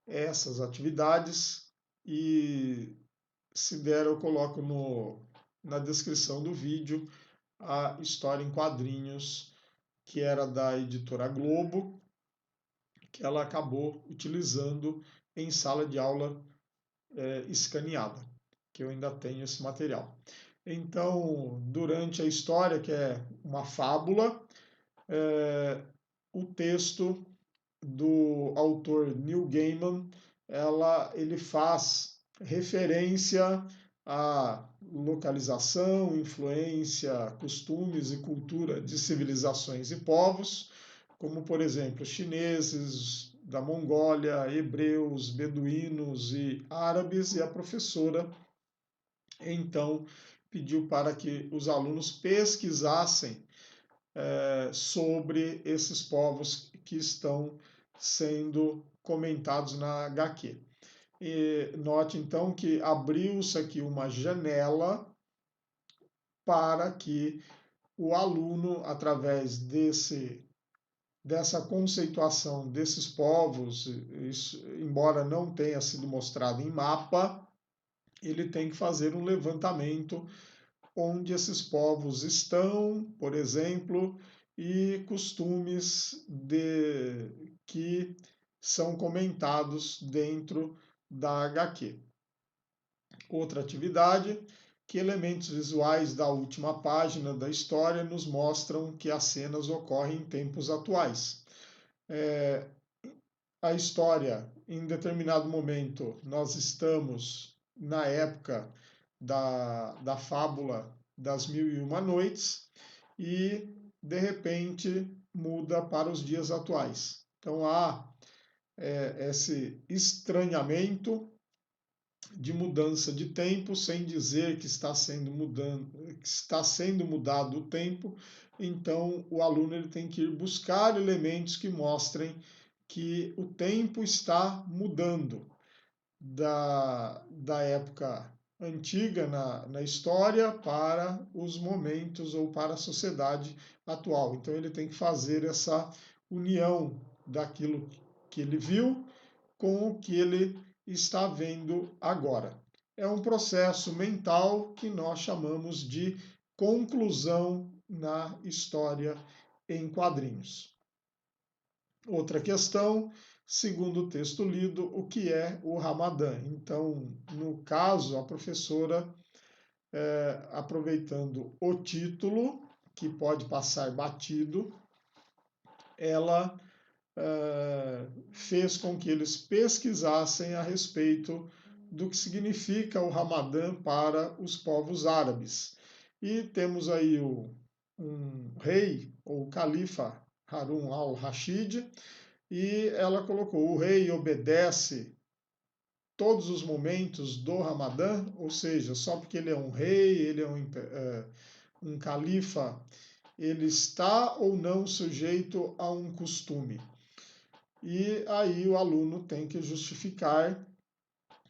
essas atividades e se der eu coloco na descrição do vídeo a história em quadrinhos que era da editora Globo, que ela acabou utilizando em sala de aula escaneada, que eu ainda tenho esse material. Então, durante a história, que é uma fábula, o texto do autor Neil Gaiman, ele faz referência à localização, influência, costumes e cultura de civilizações e povos, como por exemplo chineses da Mongólia, hebreus, beduínos e árabes, e a professora então pediu para que os alunos pesquisassem sobre esses povos que estão sendo comentados na HQ. E note então que abriu-se aqui uma janela para que o aluno, através dessa conceituação desses povos, isso, embora não tenha sido mostrado em mapa, ele tem que fazer um levantamento onde esses povos estão, por exemplo, e costumes que são comentados dentro da HQ. Outra atividade, que elementos visuais da última página da história nos mostram que as cenas ocorrem em tempos atuais. A história, em determinado momento, nós estamos na época da fábula das Mil e Uma Noites, e de repente muda para os dias atuais. Então há esse estranhamento de mudança de tempo, sem dizer que está sendo mudado o tempo. Então o aluno ele tem que ir buscar elementos que mostrem que o tempo está mudando da época antiga na história para os momentos ou para a sociedade atual. Então ele tem que fazer essa união daquilo que ele viu com o que ele está vendo agora. É um processo mental que nós chamamos de conclusão na história em quadrinhos. Outra questão, segundo o texto lido, o que é o Ramadã? Então, no caso, a professora, aproveitando o título, que pode passar batido, ela fez com que eles pesquisassem a respeito do que significa o Ramadã para os povos árabes. E temos aí um rei, ou califa, Harun al-Rashid, e ela colocou: o rei obedece todos os momentos do Ramadã, ou seja, só porque ele é um rei, ele é um califa, ele está ou não sujeito a um costume. E aí o aluno tem que justificar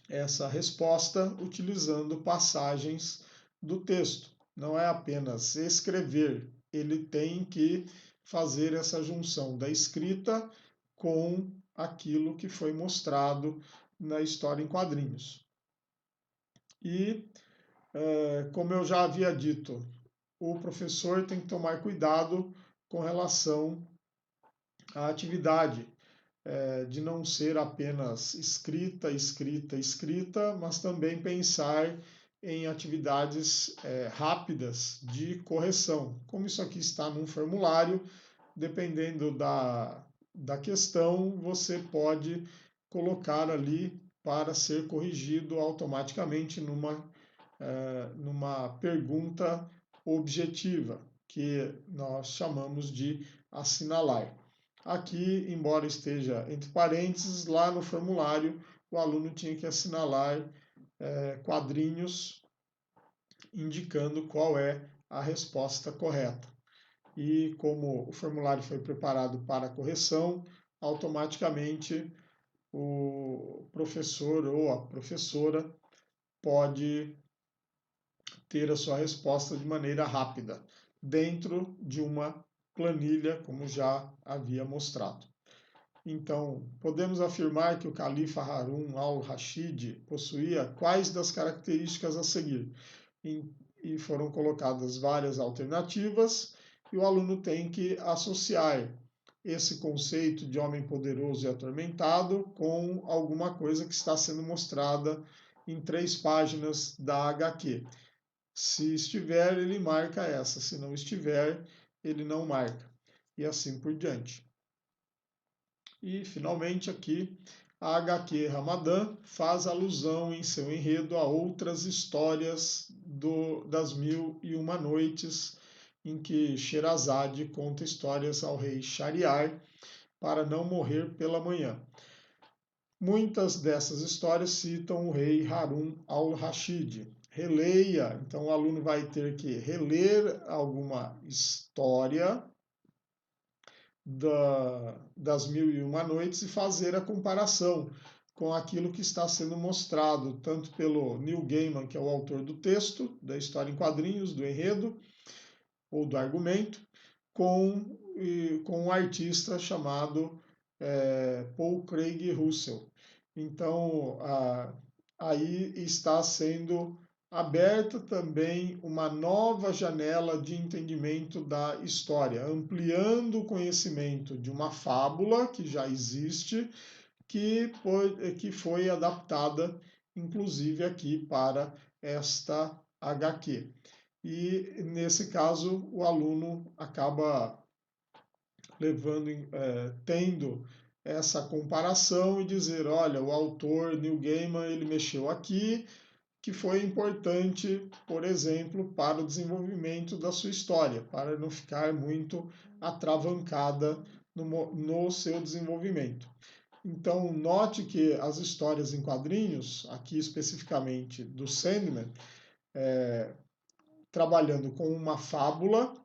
essa resposta utilizando passagens do texto. Não é apenas escrever, ele tem que fazer essa junção da escrita com aquilo que foi mostrado na história em quadrinhos. E, como eu já havia dito, o professor tem que tomar cuidado com relação à atividade, de não ser apenas escrita, escrita, escrita, mas também pensar em atividades rápidas de correção. Como isso aqui está num formulário, dependendo da questão, você pode colocar ali para ser corrigido automaticamente numa pergunta objetiva, que nós chamamos de assinalar. Aqui, embora esteja entre parênteses, lá no formulário o aluno tinha que assinalar quadrinhos indicando qual é a resposta correta. E como o formulário foi preparado para correção, automaticamente o professor ou a professora pode ter a sua resposta de maneira rápida, dentro de uma planilha, como já havia mostrado. Então, podemos afirmar que o califa Harun al-Rashid possuía quais das características a seguir? E foram colocadas várias alternativas, e o aluno tem que associar esse conceito de homem poderoso e atormentado com alguma coisa que está sendo mostrada em 3 páginas da HQ. Se estiver, ele marca essa, se não estiver, ele não marca, e assim por diante. E, finalmente, aqui, a HQ Ramadã faz alusão em seu enredo a outras histórias das Mil e Uma Noites, em que Sherazade conta histórias ao rei Shahriar para não morrer pela manhã. Muitas dessas histórias citam o rei Harun al-Rashid. Releia, então o aluno vai ter que reler alguma história das Mil e Uma Noites e fazer a comparação com aquilo que está sendo mostrado, tanto pelo Neil Gaiman, que é o autor do texto, da história em quadrinhos, do enredo, ou do argumento, com um artista chamado Paul Craig Russell. Então, aí está sendo aberta também uma nova janela de entendimento da história, ampliando o conhecimento de uma fábula que já existe, que foi adaptada, inclusive, aqui para esta HQ. E, nesse caso, o aluno acaba tendo essa comparação e dizer, olha, o autor Neil Gaiman ele mexeu aqui, que foi importante, por exemplo, para o desenvolvimento da sua história, para não ficar muito atravancada no seu desenvolvimento. Então, note que as histórias em quadrinhos, aqui especificamente do Sandman, trabalhando com uma fábula,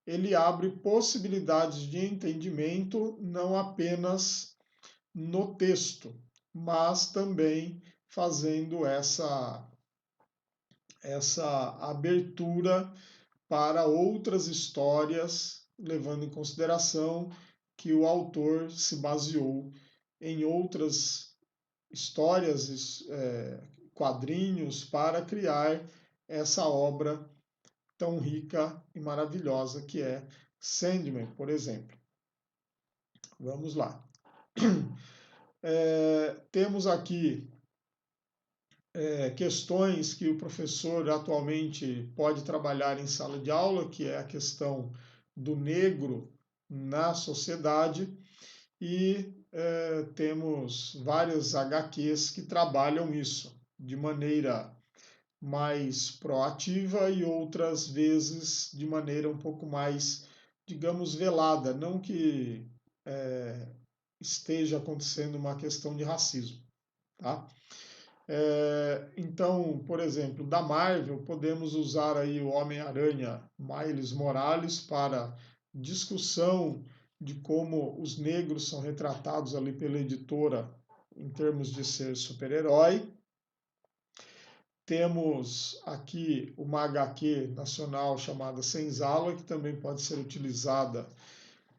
ele abre possibilidades de entendimento não apenas no texto, mas também fazendo essa abertura para outras histórias, levando em consideração que o autor se baseou em outras histórias, quadrinhos, para criar essa obra tão rica e maravilhosa que é Sandman, por exemplo. Vamos lá. Temos aqui questões que o professor atualmente pode trabalhar em sala de aula, que é a questão do negro na sociedade, e temos várias HQs que trabalham isso de maneira mais proativa e outras vezes de maneira um pouco mais, digamos, velada, não que esteja acontecendo uma questão de racismo, tá? Então, por exemplo, da Marvel, podemos usar aí o Homem-Aranha Miles Morales para discussão de como os negros são retratados ali pela editora em termos de ser super-herói. Temos aqui uma HQ nacional chamada Senzala, que também pode ser utilizada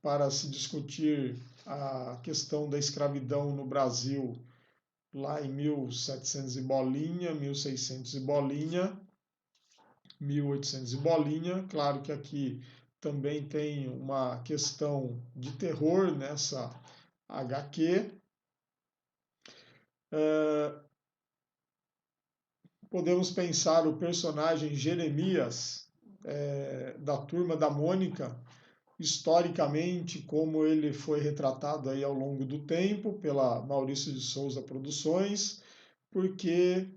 para se discutir a questão da escravidão no Brasil lá em 1700 e bolinha, 1600 e bolinha, 1800 e bolinha. Claro que aqui também tem uma questão de terror nessa HQ. Podemos pensar o personagem Jeremias, da Turma da Mônica, historicamente, como ele foi retratado aí ao longo do tempo pela Maurício de Souza Produções, porque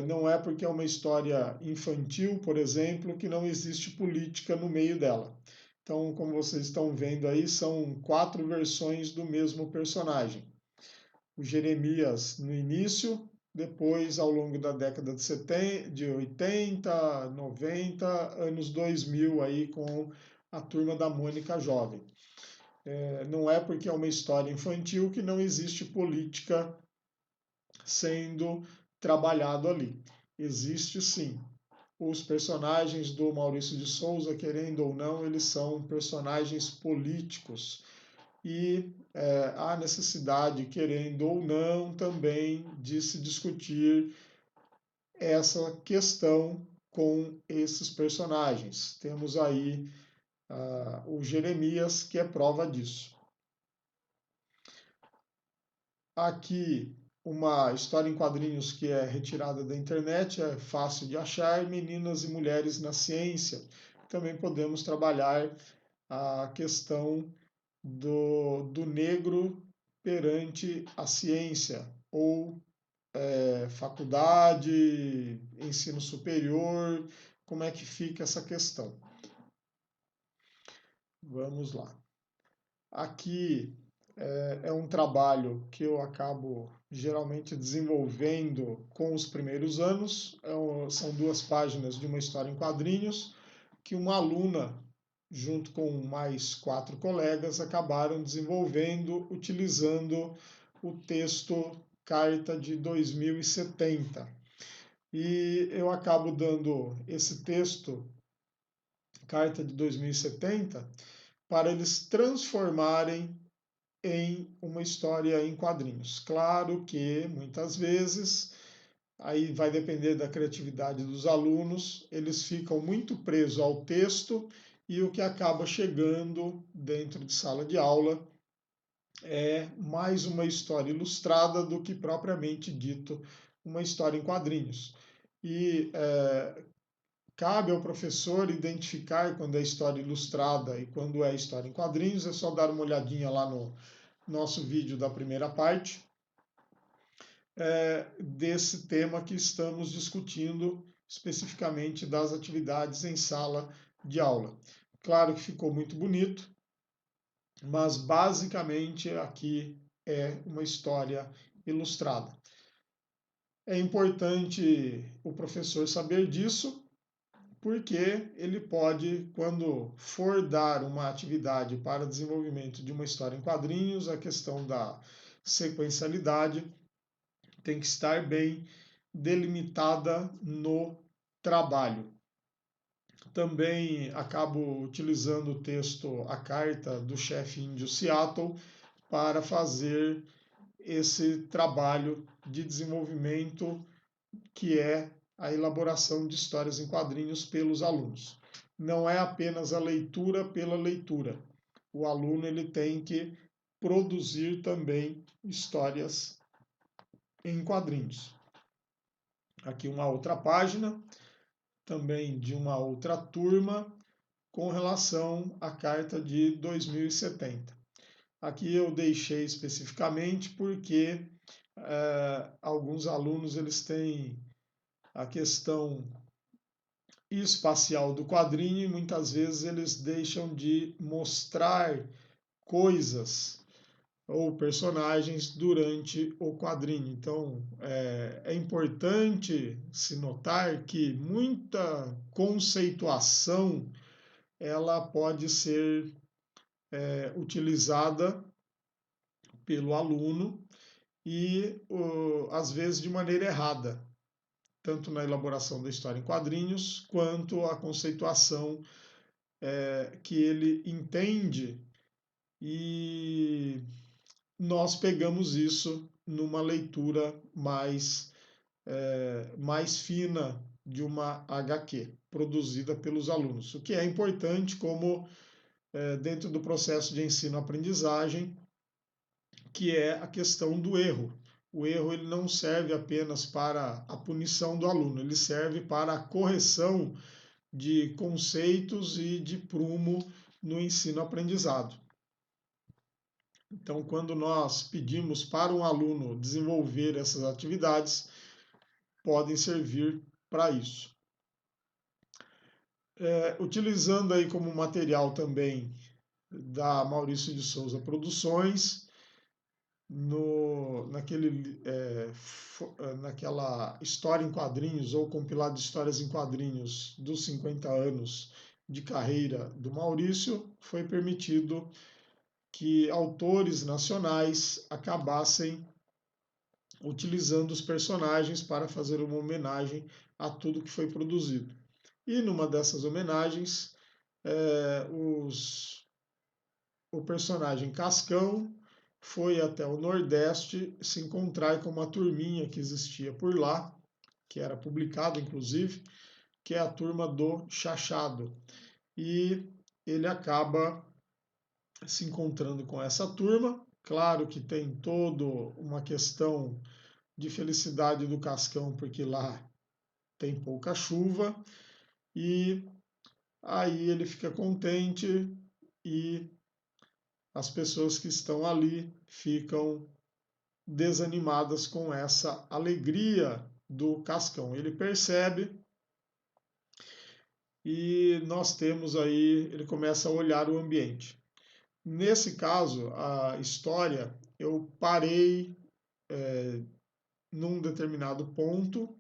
não é porque é uma história infantil, por exemplo, que não existe política no meio dela. Então, como vocês estão vendo aí, são 4 versões do mesmo personagem. O Jeremias no início, depois ao longo da década de 80, 90, anos 2000 aí com a Turma da Mônica Jovem. Não é porque é uma história infantil que não existe política sendo trabalhado ali. Existe sim. Os personagens do Maurício de Souza, querendo ou não, eles são personagens políticos. E há necessidade, querendo ou não, também de se discutir essa questão com esses personagens. Temos aí o Jeremias, que é prova disso. Aqui uma história em quadrinhos que é retirada da internet, é fácil de achar, Meninas e Mulheres na Ciência. Também podemos trabalhar a questão do negro perante a ciência, ou faculdade, ensino superior, como é que fica essa questão. Vamos lá. Aqui é um trabalho que eu acabo geralmente desenvolvendo com os primeiros anos. São 2 páginas de uma história em quadrinhos que uma aluna, junto com mais 4 colegas, acabaram desenvolvendo utilizando o texto Carta de 2070. E eu acabo dando esse texto, Carta de 2070, para eles transformarem em uma história em quadrinhos. Claro que, muitas vezes, aí vai depender da criatividade dos alunos, eles ficam muito presos ao texto e o que acaba chegando dentro de sala de aula é mais uma história ilustrada do que propriamente dito uma história em quadrinhos. E cabe ao professor identificar quando é história ilustrada e quando é história em quadrinhos. É só dar uma olhadinha lá no nosso vídeo da primeira parte. desse tema que estamos discutindo, especificamente das atividades em sala de aula. Claro que ficou muito bonito, mas basicamente aqui é uma história ilustrada. É importante o professor saber disso, porque ele pode, quando for dar uma atividade para desenvolvimento de uma história em quadrinhos, a questão da sequencialidade tem que estar bem delimitada no trabalho. Também acabo utilizando o texto A Carta do Chefe Índio Seattle para fazer esse trabalho de desenvolvimento que é a elaboração de histórias em quadrinhos pelos alunos. Não é apenas a leitura pela leitura. O aluno ele tem que produzir também histórias em quadrinhos. Aqui uma outra página, também de uma outra turma, com relação à carta de 2070. Aqui eu deixei especificamente porque alguns alunos eles têm a questão espacial do quadrinho e muitas vezes eles deixam de mostrar coisas ou personagens durante o quadrinho. Então é importante se notar que muita conceituação ela pode ser utilizada pelo aluno e às vezes de maneira errada, tanto na elaboração da história em quadrinhos quanto a conceituação que ele entende, e nós pegamos isso numa leitura mais fina de uma HQ produzida pelos alunos, o que é importante como dentro do processo de ensino-aprendizagem, que é a questão do erro. O erro ele não serve apenas para a punição do aluno, ele serve para a correção de conceitos e de prumo no ensino-aprendizado. Então, quando nós pedimos para um aluno desenvolver essas atividades, podem servir para isso. Utilizando aí como material também da Maurício de Souza Produções, naquela história em quadrinhos ou compilado de histórias em quadrinhos dos 50 anos de carreira do Maurício, foi permitido que autores nacionais acabassem utilizando os personagens para fazer uma homenagem a tudo que foi produzido. E numa dessas homenagens, o personagem Cascão foi até o Nordeste se encontrar com uma turminha que existia por lá, que era publicado inclusive, que é a turma do Chachado. E ele acaba se encontrando com essa turma. Claro que tem toda uma questão de felicidade do Cascão, porque lá tem pouca chuva, e aí ele fica contente e as pessoas que estão ali ficam desanimadas com essa alegria do Cascão. Ele percebe e nós temos aí, ele começa a olhar o ambiente. Nesse caso, a história, eu parei num determinado ponto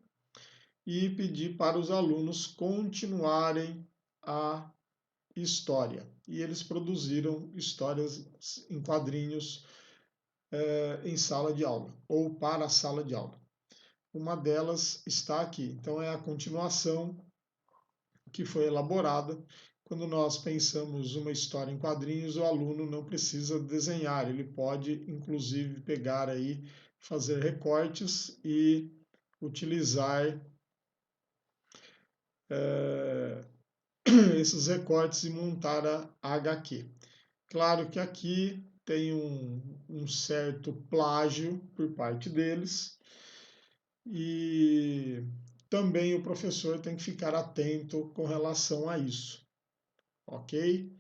e pedi para os alunos continuarem a história. E eles produziram histórias em quadrinhos em sala de aula, ou para a sala de aula. Uma delas está aqui. Então é a continuação que foi elaborada. Quando nós pensamos uma história em quadrinhos, o aluno não precisa desenhar, ele pode inclusive pegar aí, fazer recortes e utilizar esses recortes e montar a HQ. Claro que aqui tem um certo plágio por parte deles, e também o professor tem que ficar atento com relação a isso, ok?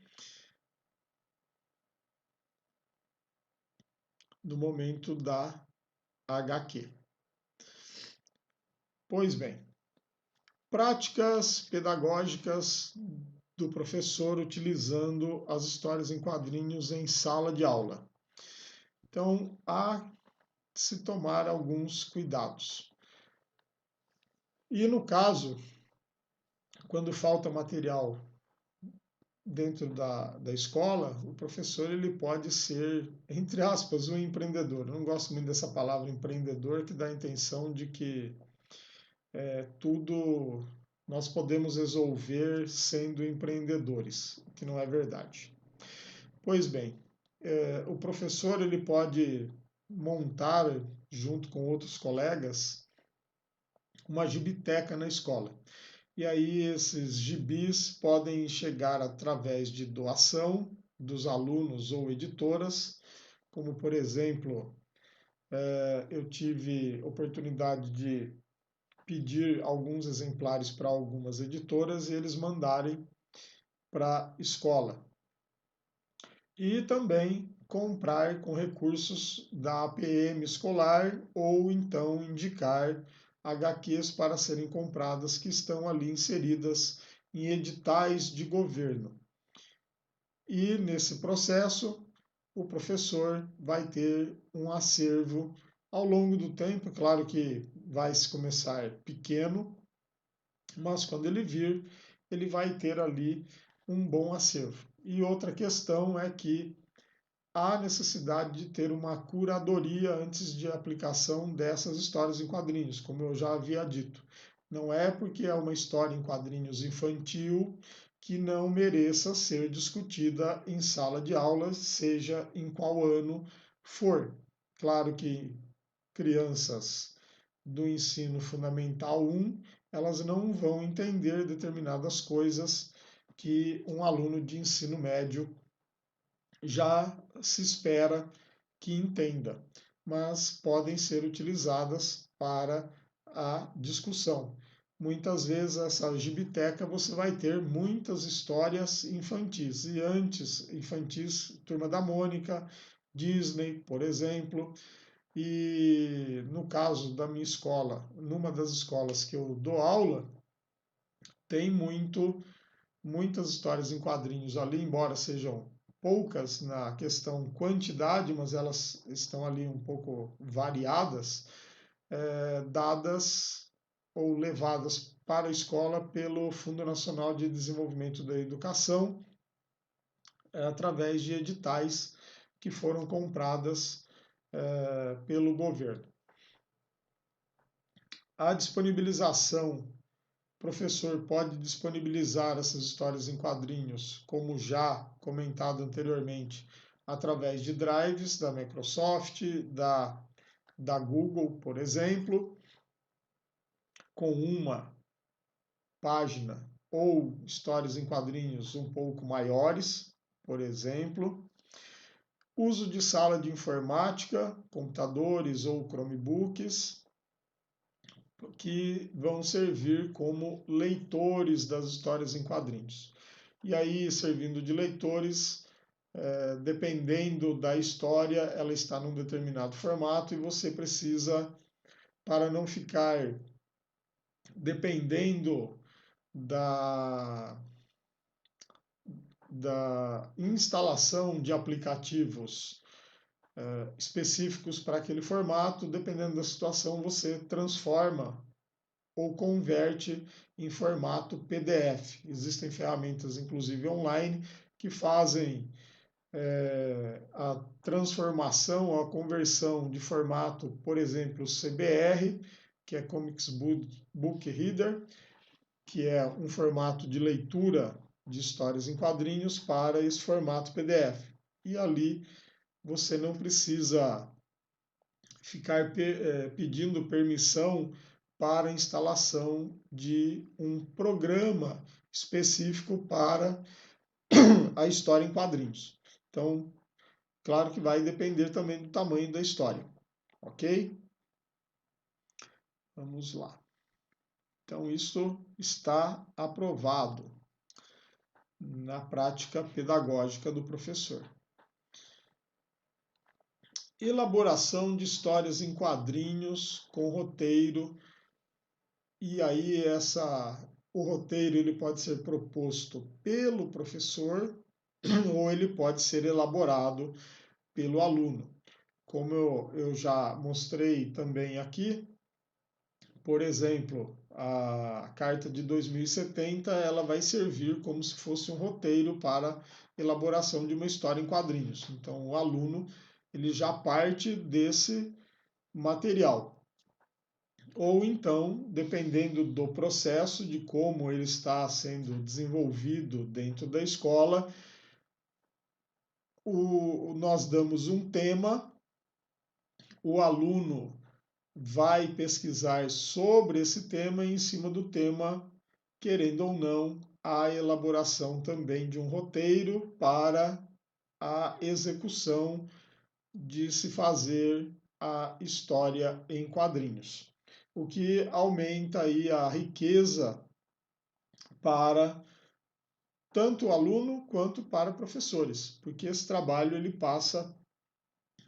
No momento da HQ. Pois bem, práticas pedagógicas do professor utilizando as histórias em quadrinhos em sala de aula. Então, há que se tomar alguns cuidados. E no caso, quando falta material dentro da escola, o professor ele pode ser, entre aspas, um empreendedor. Eu não gosto muito dessa palavra empreendedor, que dá a intenção de que tudo nós podemos resolver sendo empreendedores, o que não é verdade. Pois bem, o professor ele pode montar, junto com outros colegas, uma gibiteca na escola. E aí esses gibis podem chegar através de doação dos alunos ou editoras, como por exemplo, eu tive oportunidade de pedir alguns exemplares para algumas editoras e eles mandarem para a escola. E também comprar com recursos da APM escolar ou então indicar HQs para serem compradas que estão ali inseridas em editais de governo. E nesse processo, o professor vai ter um acervo ao longo do tempo, claro que vai se começar pequeno, mas quando ele vir, ele vai ter ali um bom acervo. E outra questão é que há necessidade de ter uma curadoria antes de aplicação dessas histórias em quadrinhos, como eu já havia dito. Não é porque é uma história em quadrinhos infantil que não mereça ser discutida em sala de aula, seja em qual ano for. Claro que crianças do ensino fundamental 1, elas não vão entender determinadas coisas que um aluno de ensino médio já se espera que entenda, mas podem ser utilizadas para a discussão. Muitas vezes essa gibiteca você vai ter muitas histórias infantis, e antes infantis, Turma da Mônica, Disney, por exemplo, e no caso da minha escola, numa das escolas que eu dou aula, tem muitas histórias em quadrinhos ali, embora sejam poucas na questão quantidade, mas elas estão ali um pouco variadas, dadas ou levadas para a escola pelo Fundo Nacional de Desenvolvimento da Educação, através de editais que foram compradas pelo governo. A disponibilização, o professor pode disponibilizar essas histórias em quadrinhos, como já comentado anteriormente, através de drives da Microsoft, da Google, por exemplo, com uma página ou histórias em quadrinhos um pouco maiores, por exemplo. Uso de sala de informática, computadores ou Chromebooks, que vão servir como leitores das histórias em quadrinhos. E aí, servindo de leitores, dependendo da história, ela está num determinado formato e você precisa, para não ficar dependendo da instalação de aplicativos específicos para aquele formato, dependendo da situação, você transforma ou converte em formato PDF. Existem ferramentas, inclusive online, que fazem a transformação, a conversão de formato, por exemplo, CBR, que é Comics Book Reader, que é um formato de leitura de histórias em quadrinhos, para esse formato PDF. E ali você não precisa ficar pedindo permissão para a instalação de um programa específico para a história em quadrinhos. Então, claro que vai depender também do tamanho da história, ok? Vamos lá. Então, isso está aprovado na prática pedagógica do professor. Elaboração de histórias em quadrinhos com roteiro e aí o roteiro ele pode ser proposto pelo professor ou ele pode ser elaborado pelo aluno. Como eu já mostrei também aqui, por exemplo, a carta de 2070 ela vai servir como se fosse um roteiro para elaboração de uma história em quadrinhos. Então, o aluno ele já parte desse material. Ou então, dependendo do processo, de como ele está sendo desenvolvido dentro da escola, nós damos um tema, o aluno vai pesquisar sobre esse tema e, em cima do tema, querendo ou não, a elaboração também de um roteiro para a execução de se fazer a história em quadrinhos, o que aumenta aí a riqueza para tanto o aluno quanto para professores, porque esse trabalho ele passa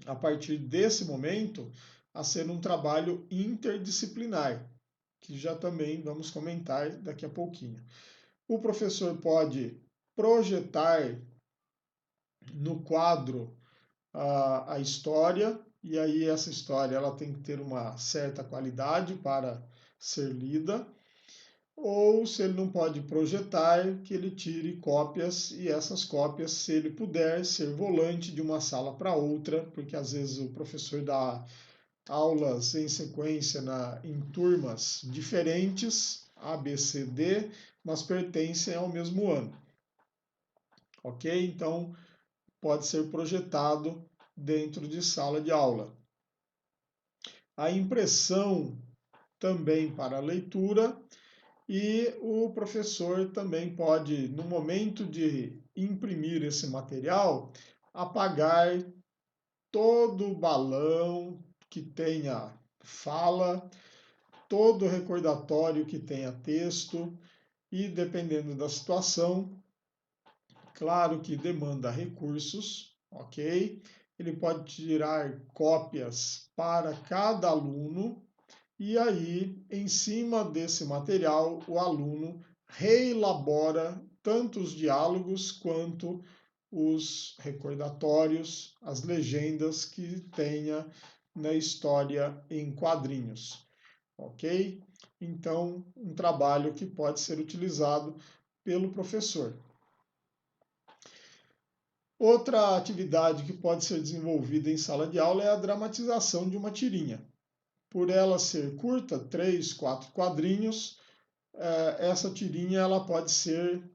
a partir desse momento a ser um trabalho interdisciplinar, que já também vamos comentar daqui a pouquinho. O professor pode projetar no quadro a história, e aí essa história ela tem que ter uma certa qualidade para ser lida, ou se ele não pode projetar, que ele tire cópias, e essas cópias, se ele puder, ser volante de uma sala para outra, porque às vezes o professor dá aulas em sequência em turmas diferentes, A, B, C, D, mas pertencem ao mesmo ano. Ok? Então, pode ser projetado dentro de sala de aula. A impressão também para a leitura, e o professor também pode, no momento de imprimir esse material, apagar todo o balão que tenha fala, todo recordatório que tenha texto, e dependendo da situação, claro que demanda recursos, ok? Ele pode tirar cópias para cada aluno, e aí, em cima desse material, o aluno reelabora tanto os diálogos quanto os recordatórios, as legendas que tenha na história em quadrinhos, ok? Então, um trabalho que pode ser utilizado pelo professor. Outra atividade que pode ser desenvolvida em sala de aula é a dramatização de uma tirinha. Por ela ser curta, 3, 4 quadrinhos, essa tirinha ela pode ser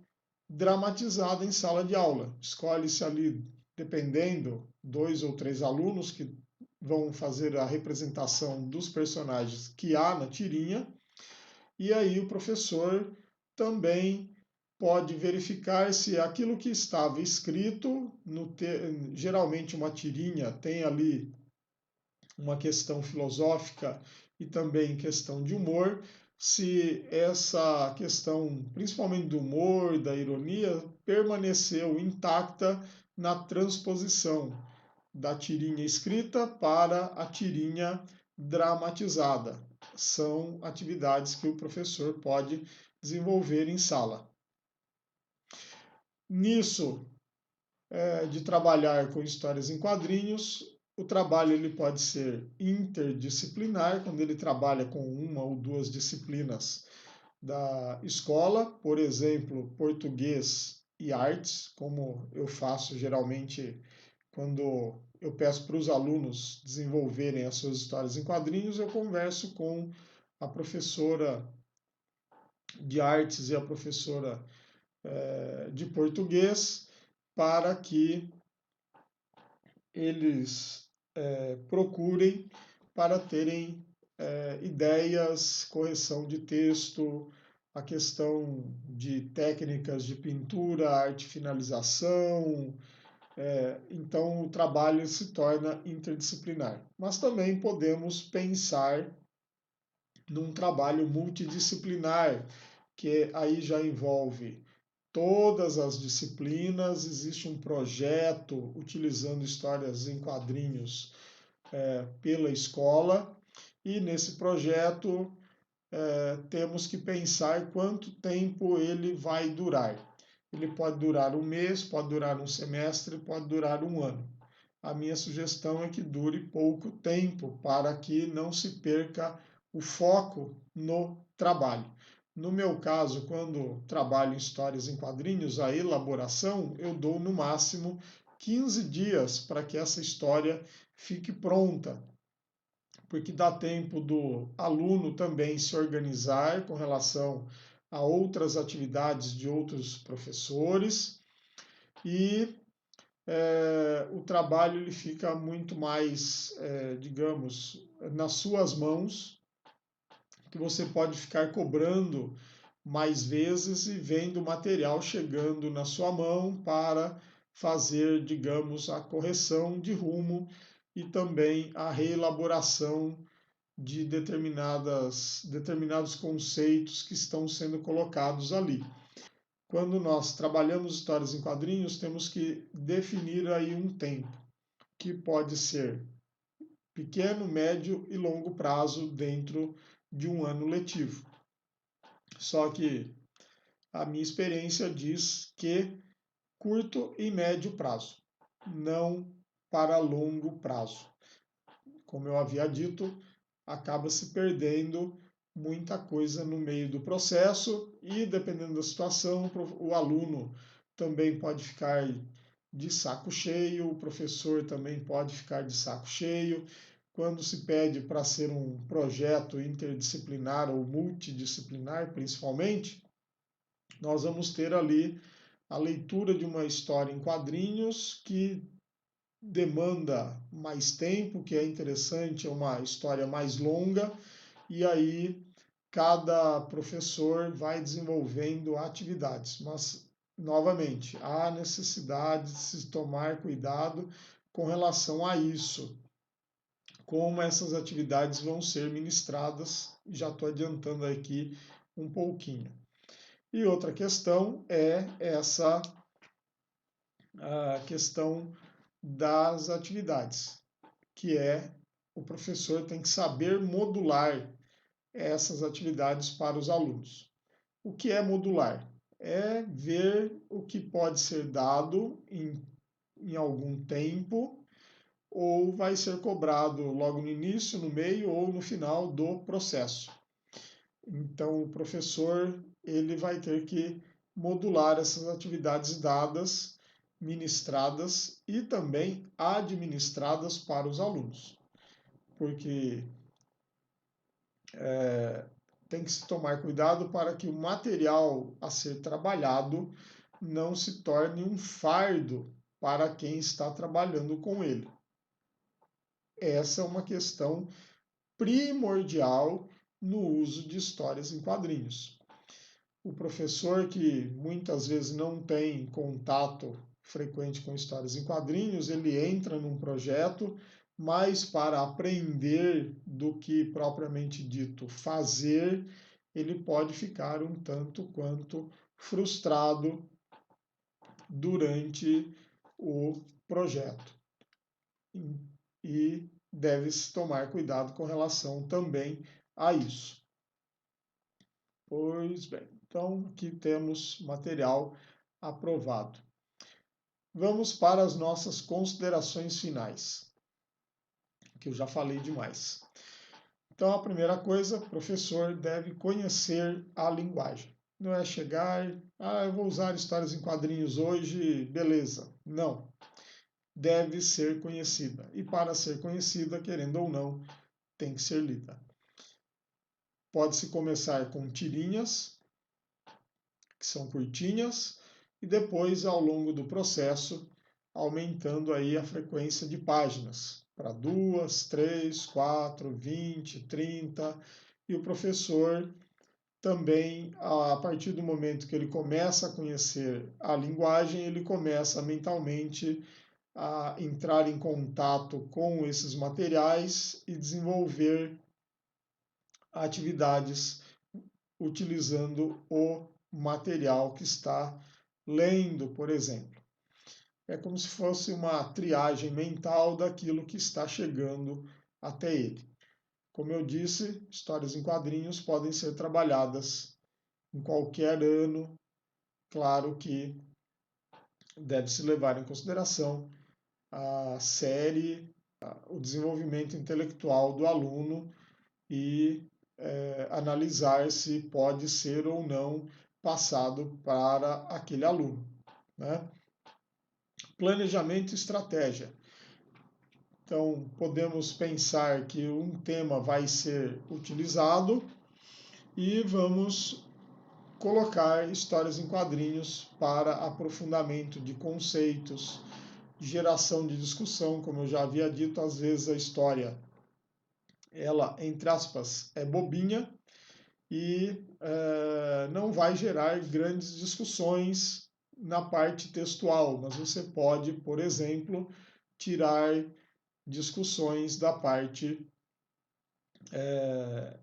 dramatizada em sala de aula. Escolhe-se ali, dependendo, 2 ou 3 alunos que vão fazer a representação dos personagens que há na tirinha, e aí o professor também pode verificar se aquilo que estava escrito, geralmente uma tirinha tem ali uma questão filosófica e também questão de humor, se essa questão, principalmente do humor, da ironia, permaneceu intacta na transposição da tirinha escrita para a tirinha dramatizada. São atividades que o professor pode desenvolver em sala. Nisso, de trabalhar com histórias em quadrinhos, o trabalho ele pode ser interdisciplinar, quando ele trabalha com uma ou duas disciplinas da escola, por exemplo, português e artes, como eu faço geralmente quando eu peço para os alunos desenvolverem as suas histórias em quadrinhos, eu converso com a professora de artes e a professora de português para que eles procurem para terem ideias, correção de texto, a questão de técnicas de pintura, arte finalização. Então, o trabalho se torna interdisciplinar. Mas também podemos pensar num trabalho multidisciplinar, que aí já envolve todas as disciplinas, existe um projeto utilizando histórias em quadrinhos pela escola, e nesse projeto temos que pensar quanto tempo ele vai durar. Ele pode durar um mês, pode durar um semestre, pode durar um ano. A minha sugestão é que dure pouco tempo para que não se perca o foco no trabalho. No meu caso, quando trabalho em histórias em quadrinhos, a elaboração eu dou no máximo 15 dias para que essa história fique pronta, porque dá tempo do aluno também se organizar com relação a outras atividades de outros professores e o trabalho ele fica muito mais, digamos, nas suas mãos, que você pode ficar cobrando mais vezes e vendo o material chegando na sua mão para fazer, digamos, a correção de rumo e também a reelaboração de determinados conceitos que estão sendo colocados ali. Quando nós trabalhamos histórias em quadrinhos, temos que definir aí um tempo, que pode ser pequeno, médio e longo prazo dentro de um ano letivo. Só que a minha experiência diz que curto e médio prazo, não para longo prazo. Como eu havia dito, acaba se perdendo muita coisa no meio do processo e, dependendo da situação, o aluno também pode ficar de saco cheio, o professor também pode ficar de saco cheio. Quando se pede para ser um projeto interdisciplinar ou multidisciplinar, principalmente, nós vamos ter ali a leitura de uma história em quadrinhos que demanda mais tempo, que é interessante, é uma história mais longa, e aí cada professor vai desenvolvendo atividades. Mas, novamente, há necessidade de se tomar cuidado com relação a isso, como essas atividades vão ser ministradas, já estou adiantando aqui um pouquinho. E outra questão é essa a questão das atividades, que é o professor tem que saber modular essas atividades para os alunos. O que é modular? É ver o que pode ser dado em algum tempo ou vai ser cobrado logo no início, no meio ou no final do processo. Então, o professor ele vai ter que modular essas atividades dadas, ministradas e também administradas para os alunos, porque tem que se tomar cuidado para que o material a ser trabalhado não se torne um fardo para quem está trabalhando com ele. Essa é uma questão primordial no uso de histórias em quadrinhos. O professor que muitas vezes não tem contato frequente com histórias em quadrinhos, ele entra num projeto mais para aprender do que propriamente dito fazer, ele pode ficar um tanto quanto frustrado durante o projeto. E deve-se tomar cuidado com relação também a isso. Pois bem, então aqui temos material aprovado. Vamos para as nossas considerações finais, que eu já falei demais. Então, a primeira coisa, o professor deve conhecer a linguagem. Não é chegar, eu vou usar histórias em quadrinhos hoje, beleza. Não. Deve ser conhecida. E para ser conhecida, querendo ou não, tem que ser lida. Pode-se começar com tirinhas, que são curtinhas, e depois, ao longo do processo, aumentando aí a frequência de páginas para 2, 3, 4, 20, 30, e o professor também, a partir do momento que ele começa a conhecer a linguagem, ele começa mentalmente a entrar em contato com esses materiais e desenvolver atividades utilizando o material que está lendo, por exemplo. É como se fosse uma triagem mental daquilo que está chegando até ele. Como eu disse, histórias em quadrinhos podem ser trabalhadas em qualquer ano. Claro que deve-se levar em consideração a série, o desenvolvimento intelectual do aluno e analisar se pode ser ou não passado para aquele aluno, né? Planejamento e estratégia. Então, podemos pensar que um tema vai ser utilizado e vamos colocar histórias em quadrinhos para aprofundamento de conceitos, geração de discussão, como eu já havia dito, às vezes a história, ela, entre aspas, é bobinha e não vai gerar grandes discussões na parte textual, mas você pode, por exemplo, tirar discussões da parte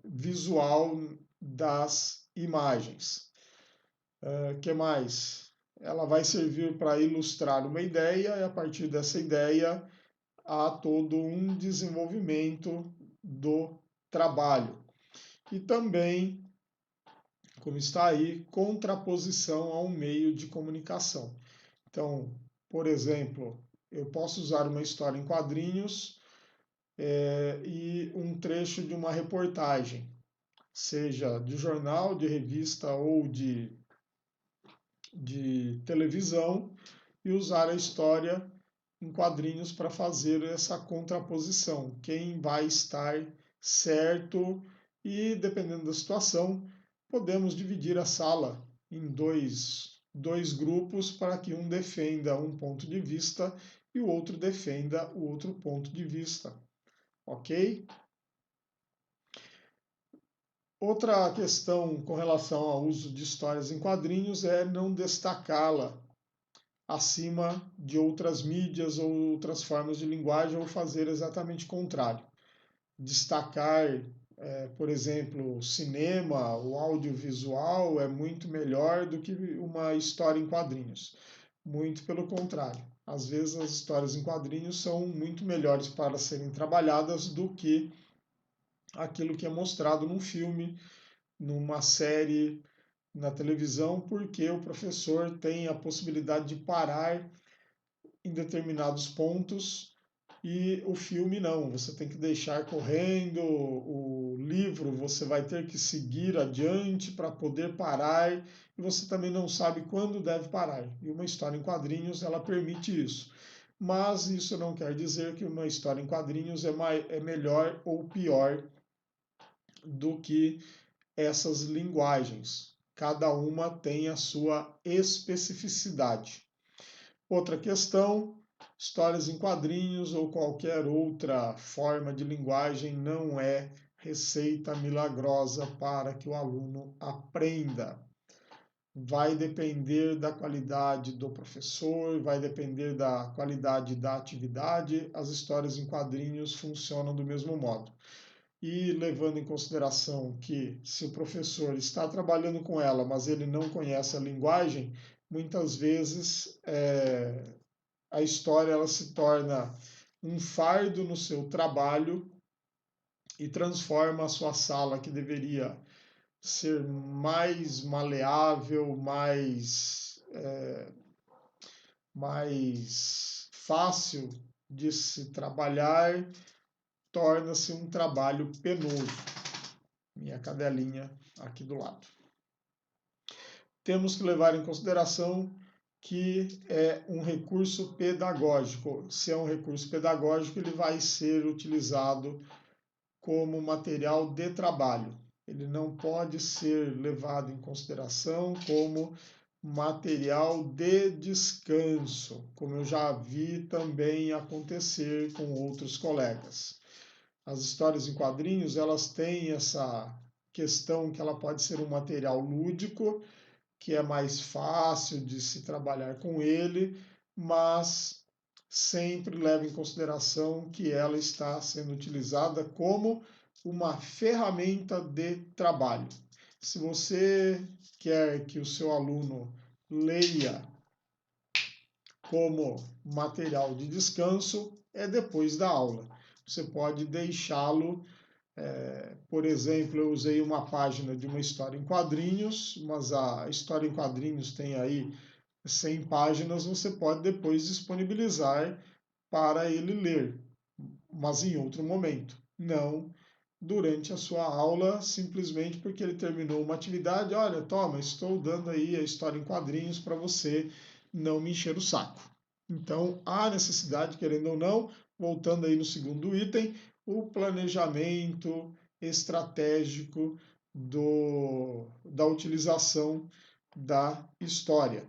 visual das imagens. Que mais? Ela vai servir para ilustrar uma ideia e a partir dessa ideia há todo um desenvolvimento do trabalho. E também, como está aí, contraposição a um meio de comunicação. Então, por exemplo, eu posso usar uma história em quadrinhos e um trecho de uma reportagem, seja de jornal, de revista ou de televisão, e usar a história em quadrinhos para fazer essa contraposição. Quem vai estar certo e, dependendo da situação, podemos dividir a sala em dois grupos para que um defenda um ponto de vista e o outro defenda o outro ponto de vista. Ok? Outra questão com relação ao uso de histórias em quadrinhos é não destacá-la acima de outras mídias ou outras formas de linguagem ou fazer exatamente o contrário. Destacar, por exemplo, cinema, o audiovisual é muito melhor do que uma história em quadrinhos. Muito pelo contrário. Às vezes as histórias em quadrinhos são muito melhores para serem trabalhadas do que aquilo que é mostrado num filme, numa série, na televisão, porque o professor tem a possibilidade de parar em determinados pontos e o filme não. Você tem que deixar correndo, o livro você vai ter que seguir adiante para poder parar e você também não sabe quando deve parar. E uma história em quadrinhos ela permite isso. Mas isso não quer dizer que uma história em quadrinhos é melhor ou pior do que essas linguagens. Cada uma tem a sua especificidade. Outra questão, histórias em quadrinhos ou qualquer outra forma de linguagem não é receita milagrosa para que o aluno aprenda. Vai depender da qualidade do professor, vai depender da qualidade da atividade. As histórias em quadrinhos funcionam do mesmo modo. E levando em consideração que se o professor está trabalhando com ela, mas ele não conhece a linguagem, muitas vezes a história ela se torna um fardo no seu trabalho e transforma a sua sala, que deveria ser mais maleável, mais fácil de se trabalhar, torna-se um trabalho penoso. Minha cadelinha aqui do lado. Temos que levar em consideração que é um recurso pedagógico. Se é um recurso pedagógico, ele vai ser utilizado como material de trabalho. Ele não pode ser levado em consideração como material de descanso, como eu já vi também acontecer com outros colegas. As histórias em quadrinhos, elas têm essa questão que ela pode ser um material lúdico, que é mais fácil de se trabalhar com ele, mas sempre leva em consideração que ela está sendo utilizada como uma ferramenta de trabalho. Se você quer que o seu aluno leia como material de descanso, é depois da aula. Você pode deixá-lo Por exemplo, eu usei uma página de uma história em quadrinhos, mas a história em quadrinhos tem aí 100 páginas, você pode depois disponibilizar para ele ler, mas em outro momento, não durante a sua aula, simplesmente porque ele terminou uma atividade. Olha, toma, estou dando aí a história em quadrinhos para você não me encher o saco. Então, há necessidade, querendo ou não, voltando aí no segundo item, o planejamento estratégico da utilização da história.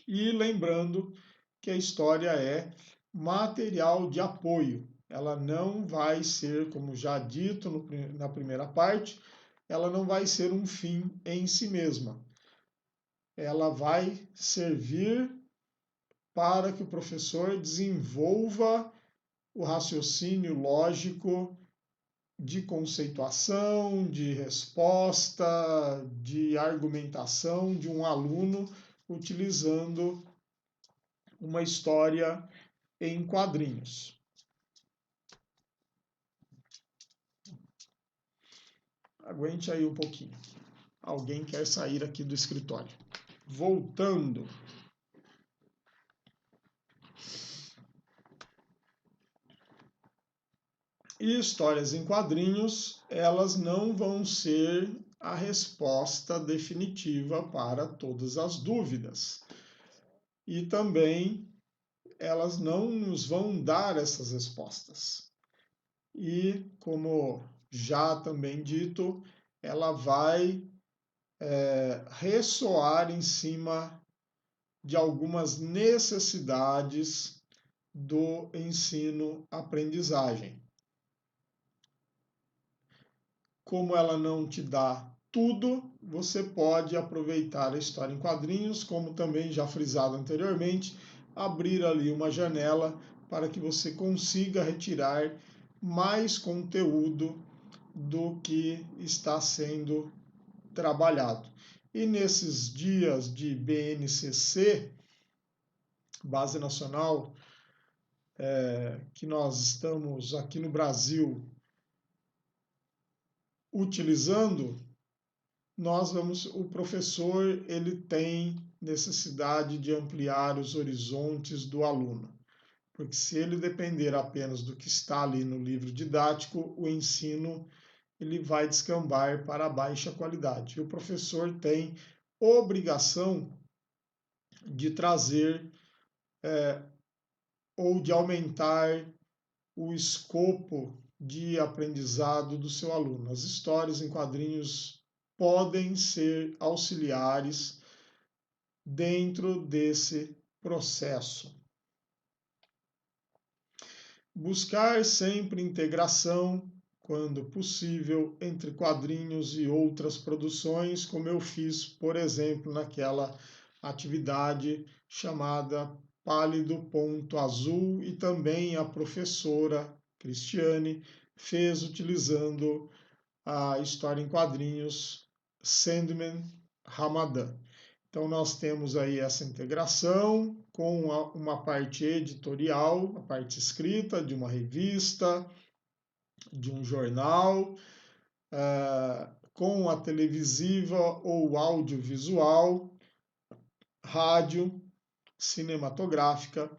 E lembrando que a história é material de apoio. Ela não vai ser, como já dito na primeira parte, ela não vai ser um fim em si mesma. Ela vai servir para que o professor desenvolva o raciocínio lógico de conceituação, de resposta, de argumentação de um aluno utilizando uma história em quadrinhos. Aguente aí um pouquinho. Alguém quer sair aqui do escritório. Voltando. E histórias em quadrinhos, elas não vão ser a resposta definitiva para todas as dúvidas. E também elas não nos vão dar essas respostas. E, como já também dito, ela vai ressoar em cima de algumas necessidades do ensino-aprendizagem. Como ela não te dá tudo, você pode aproveitar a história em quadrinhos, como também já frisado anteriormente, abrir ali uma janela para que você consiga retirar mais conteúdo do que está sendo trabalhado. E nesses dias de BNCC, Base Nacional, que nós estamos aqui no Brasil utilizando, o professor ele tem necessidade de ampliar os horizontes do aluno, porque se ele depender apenas do que está ali no livro didático, o ensino ele vai descambar para baixa qualidade. E o professor tem obrigação de trazer ou de aumentar o escopo de aprendizado do seu aluno. As histórias em quadrinhos podem ser auxiliares dentro desse processo. Buscar sempre integração, quando possível, entre quadrinhos e outras produções, como eu fiz, por exemplo, naquela atividade chamada Pálido Ponto Azul, e também a professora Cristiane fez utilizando a história em quadrinhos Sandman Ramadan. Então nós temos aí essa integração com uma parte editorial, a parte escrita de uma revista, de um jornal, com a televisiva ou audiovisual, rádio, cinematográfica,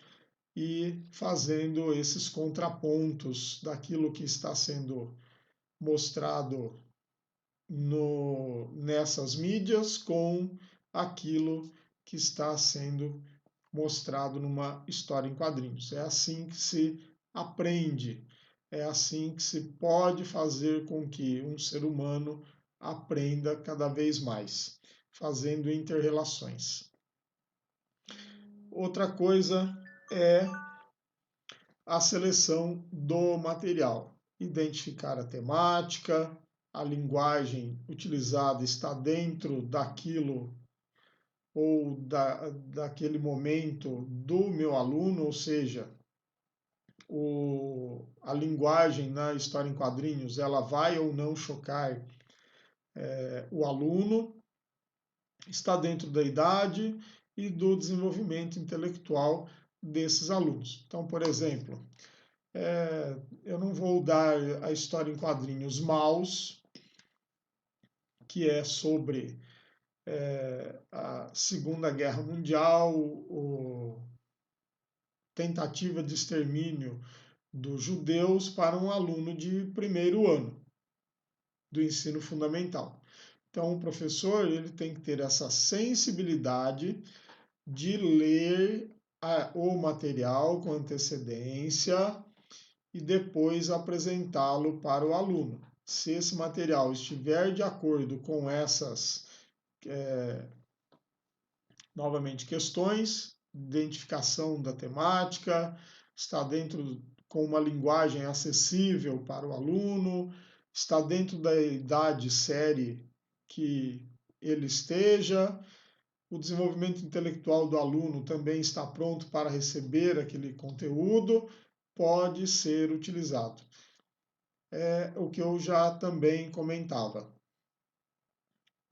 e fazendo esses contrapontos daquilo que está sendo mostrado nessas mídias com aquilo que está sendo mostrado numa história em quadrinhos. É assim que se aprende, é assim que se pode fazer com que um ser humano aprenda cada vez mais, fazendo inter-relações. Outra coisa é a seleção do material. Identificar a temática, a linguagem utilizada está dentro daquilo ou daquele momento do meu aluno, ou seja, a linguagem na história em quadrinhos, ela vai ou não chocar o aluno, está dentro da idade e do desenvolvimento intelectual desses alunos. Então, por exemplo, Eu não vou dar a história em quadrinhos Maus, que é sobre a Segunda Guerra Mundial, tentativa de extermínio dos judeus para um aluno de primeiro ano do ensino fundamental. Então, o professor ele tem que ter essa sensibilidade de ler o material com antecedência e depois apresentá-lo para o aluno. Se esse material estiver de acordo com essas, novamente, questões, identificação da temática, está dentro com uma linguagem acessível para o aluno, está dentro da idade série que ele esteja, o desenvolvimento intelectual do aluno também está pronto para receber aquele conteúdo, pode ser utilizado. É o que eu já também comentava.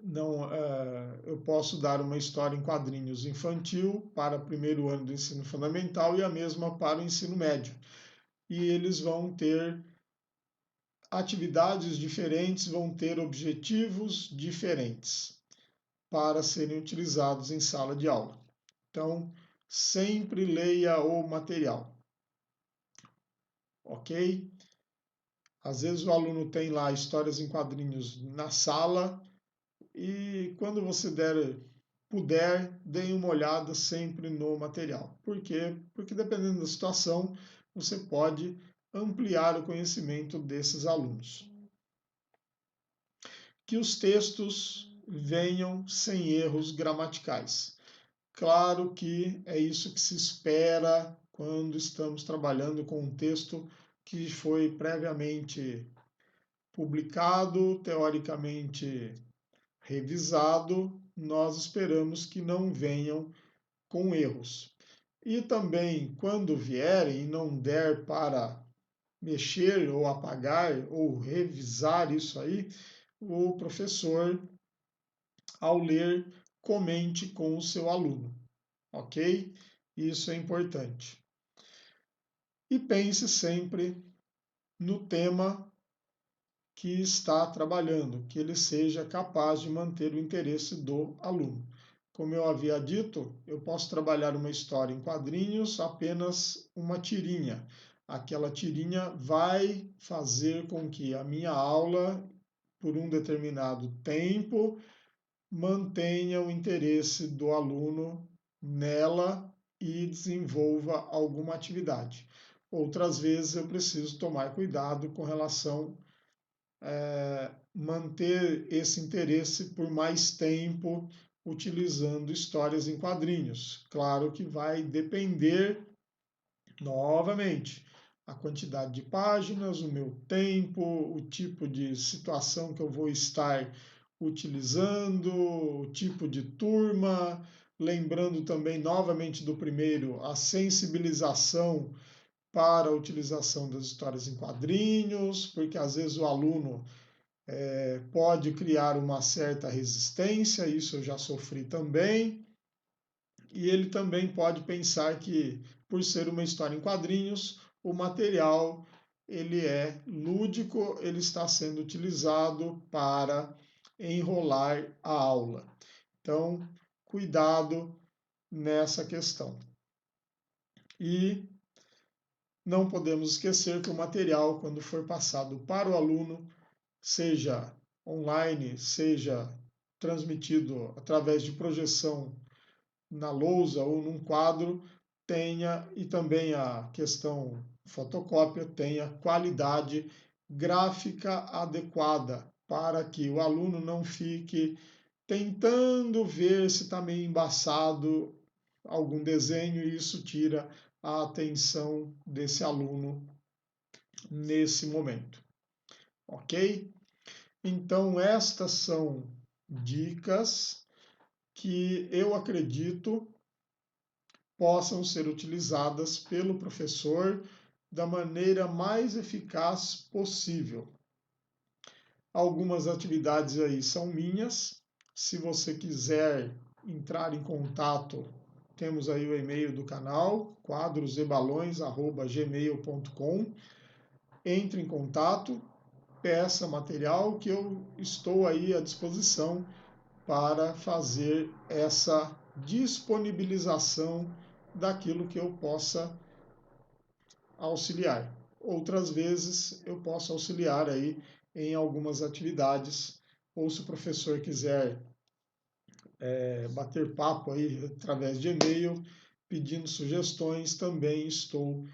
Não, eu posso dar uma história em quadrinhos infantil para o primeiro ano do ensino fundamental e a mesma para o ensino médio. E eles vão ter atividades diferentes, vão ter objetivos diferentes para serem utilizados em sala de aula. Então, sempre leia o material, ok? Às vezes o aluno tem lá histórias em quadrinhos na sala e quando você puder, dê uma olhada sempre no material. Por quê? Porque dependendo da situação, você pode ampliar o conhecimento desses alunos. Que os textos venham sem erros gramaticais. Claro que é isso que se espera quando estamos trabalhando com um texto que foi previamente publicado, teoricamente revisado, nós esperamos que não venham com erros. E também, quando vierem e não der para mexer ou apagar ou revisar isso aí, o professor, ao ler, comente com o seu aluno, ok? Isso é importante. E pense sempre no tema que está trabalhando, que ele seja capaz de manter o interesse do aluno. Como eu havia dito, eu posso trabalhar uma história em quadrinhos, apenas uma tirinha. Aquela tirinha vai fazer com que a minha aula, por um determinado tempo, mantenha o interesse do aluno nela e desenvolva alguma atividade. Outras vezes eu preciso tomar cuidado com relação manter esse interesse por mais tempo utilizando histórias em quadrinhos. Claro que vai depender, novamente, a quantidade de páginas, o meu tempo, o tipo de situação que eu vou estar utilizando, o tipo de turma, lembrando também novamente do primeiro, a sensibilização para a utilização das histórias em quadrinhos, porque às vezes o aluno pode criar uma certa resistência, isso eu já sofri também, e ele também pode pensar que, por ser uma história em quadrinhos, o material ele é lúdico, ele está sendo utilizado para enrolar a aula. Então, cuidado nessa questão. E não podemos esquecer que o material, quando for passado para o aluno, seja online, seja transmitido através de projeção na lousa ou num quadro, tenha, e também a questão fotocópia, tenha qualidade gráfica adequada, para que o aluno não fique tentando ver se está meio embaçado algum desenho e isso tira a atenção desse aluno nesse momento. Ok? Então, estas são dicas que eu acredito possam ser utilizadas pelo professor da maneira mais eficaz possível. Algumas atividades aí são minhas. Se você quiser entrar em contato temos aí o e-mail do canal, quadrosebalões@gmail.com. Entre em contato, peça material que eu estou aí à disposição para fazer essa disponibilização daquilo que eu possa auxiliar. Outras vezes eu posso auxiliar aí em algumas atividades, ou se o professor quiser bater papo aí através de e-mail, pedindo sugestões, também estou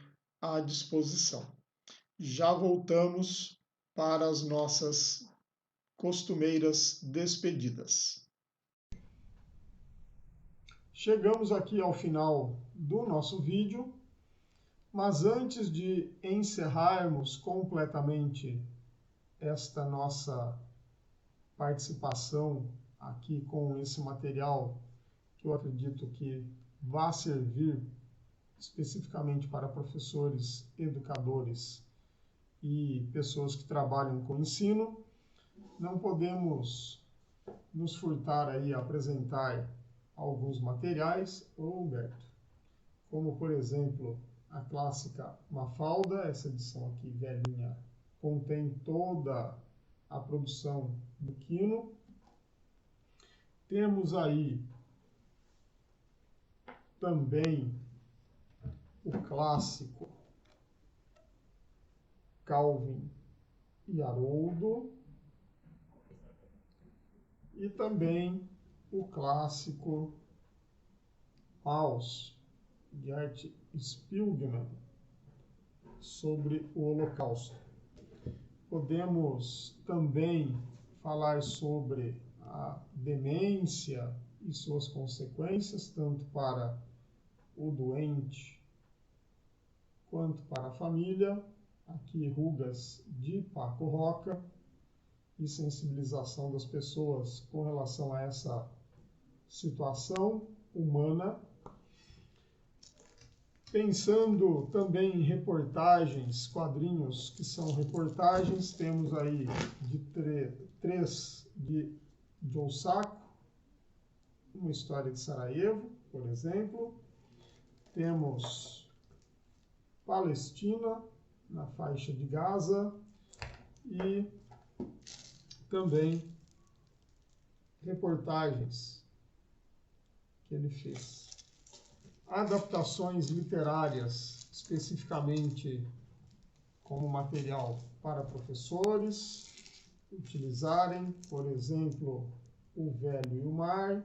à disposição. Já voltamos para as nossas costumeiras despedidas. Chegamos aqui ao final do nosso vídeo, mas antes de encerrarmos completamente esta nossa participação aqui com esse material, que eu acredito que vai servir especificamente para professores, educadores e pessoas que trabalham com ensino, não podemos nos furtar aí a apresentar alguns materiais, Humberto, como por exemplo a clássica Mafalda. Essa edição aqui velhinha contém toda a produção do Quino. Temos aí também o clássico Calvin e Haroldo, e também o clássico Paus, de Art Spiegelman, sobre o Holocausto. Podemos também falar sobre a demência e suas consequências, tanto para o doente quanto para a família. Aqui, Rugas de Paco Roca, e sensibilização das pessoas com relação a essa situação humana. Pensando também em reportagens, quadrinhos que são reportagens, temos aí três de Joe Sacco, Uma História de Sarajevo, por exemplo. Temos Palestina, na faixa de Gaza, e também reportagens que ele fez. Adaptações literárias, especificamente como material para professores utilizarem, por exemplo, O Velho e o Mar,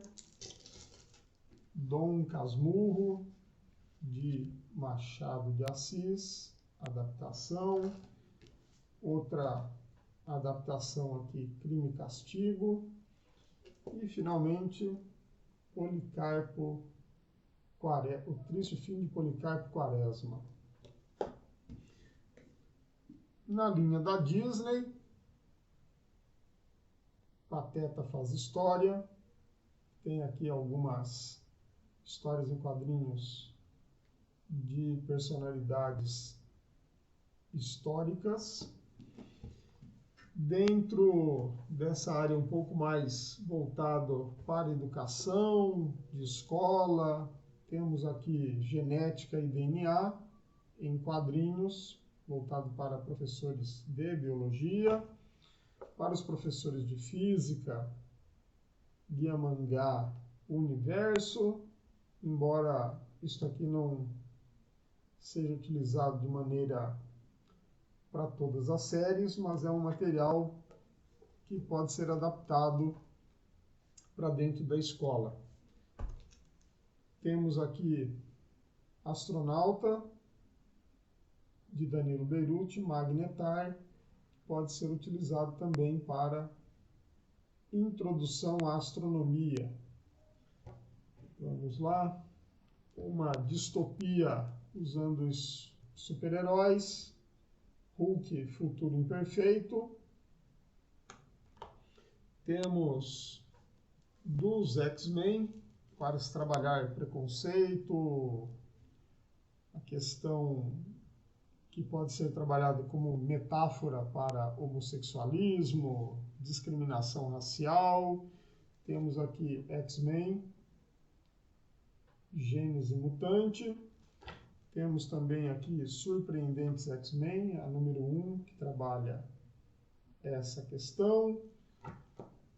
Dom Casmurro, de Machado de Assis, adaptação. Outra adaptação aqui, Crime e Castigo. E, finalmente, Policarpo, O Triste Fim de Policarpo Quaresma. Na linha da Disney, Pateta Faz História. Tem aqui algumas histórias em quadrinhos de personalidades históricas. Dentro dessa área um pouco mais voltado para educação, de escola, temos aqui Genética e DNA em quadrinhos, voltado para professores de biologia. Para os professores de física, Guia Mangá Universo, embora isso aqui não seja utilizado de maneira para todas as séries, mas é um material que pode ser adaptado para dentro da escola. Temos aqui Astronauta, de Danilo Beruti, Magnetar, que pode ser utilizado também para introdução à astronomia. Vamos lá. Uma distopia usando os super-heróis. Hulk, Futuro Imperfeito. Temos dos X-Men, para se trabalhar preconceito, a questão que pode ser trabalhada como metáfora para homossexualismo, discriminação racial. Temos aqui X-Men, Gênese Mutante. Temos também aqui Surpreendentes X-Men, a número 1, que trabalha essa questão.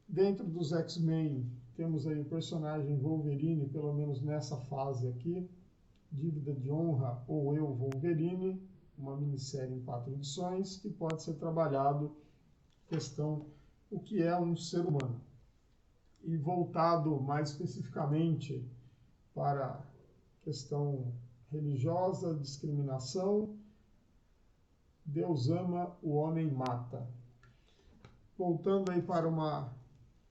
Dentro dos X-Men, temos aí o personagem Wolverine, pelo menos nessa fase aqui, Dívida de Honra ou Eu, Wolverine, uma minissérie em 4 edições, que pode ser trabalhado questão o que é um ser humano. E voltado mais especificamente para a questão religiosa, discriminação, Deus ama, o homem mata. Voltando aí para uma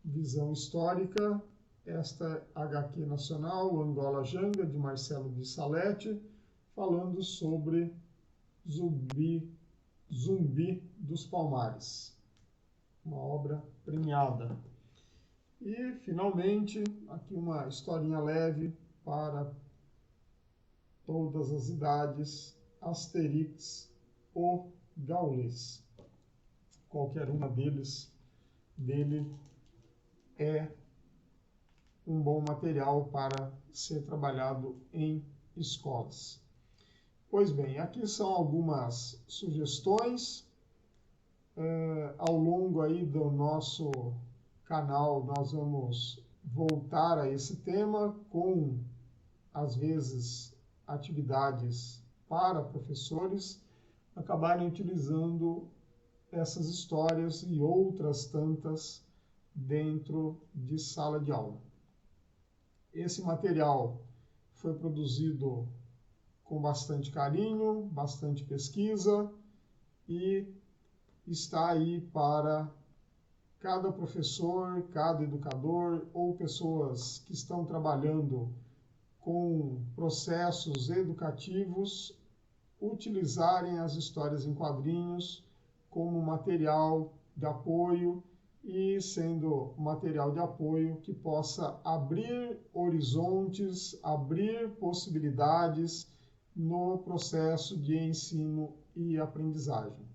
visão histórica, esta HQ nacional, Angola Janga, de Marcelo de Salete, falando sobre Zumbi dos Palmares, uma obra premiada. E, finalmente, aqui uma historinha leve para todas as idades, Asterix, o Gaules. Qualquer uma dele é um bom material para ser trabalhado em escolas. Pois bem, aqui são algumas sugestões. Ao longo aí do nosso canal, nós vamos voltar a esse tema com, às vezes, atividades para professores acabarem utilizando essas histórias e outras tantas dentro de sala de aula. Esse material foi produzido com bastante carinho, bastante pesquisa e está aí para cada professor, cada educador ou pessoas que estão trabalhando com processos educativos utilizarem as histórias em quadrinhos como material de apoio e sendo material de apoio que possa abrir horizontes, abrir possibilidades no processo de ensino e aprendizagem.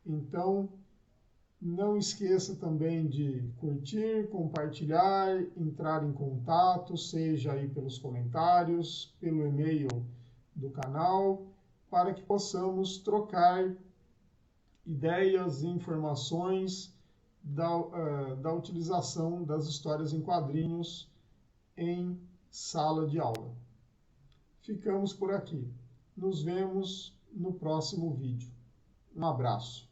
Então, não esqueça também de curtir, compartilhar, entrar em contato, seja aí pelos comentários, pelo e-mail do canal, para que possamos trocar ideias e informações da utilização das histórias em quadrinhos em sala de aula. Ficamos por aqui. Nos vemos no próximo vídeo. Um abraço.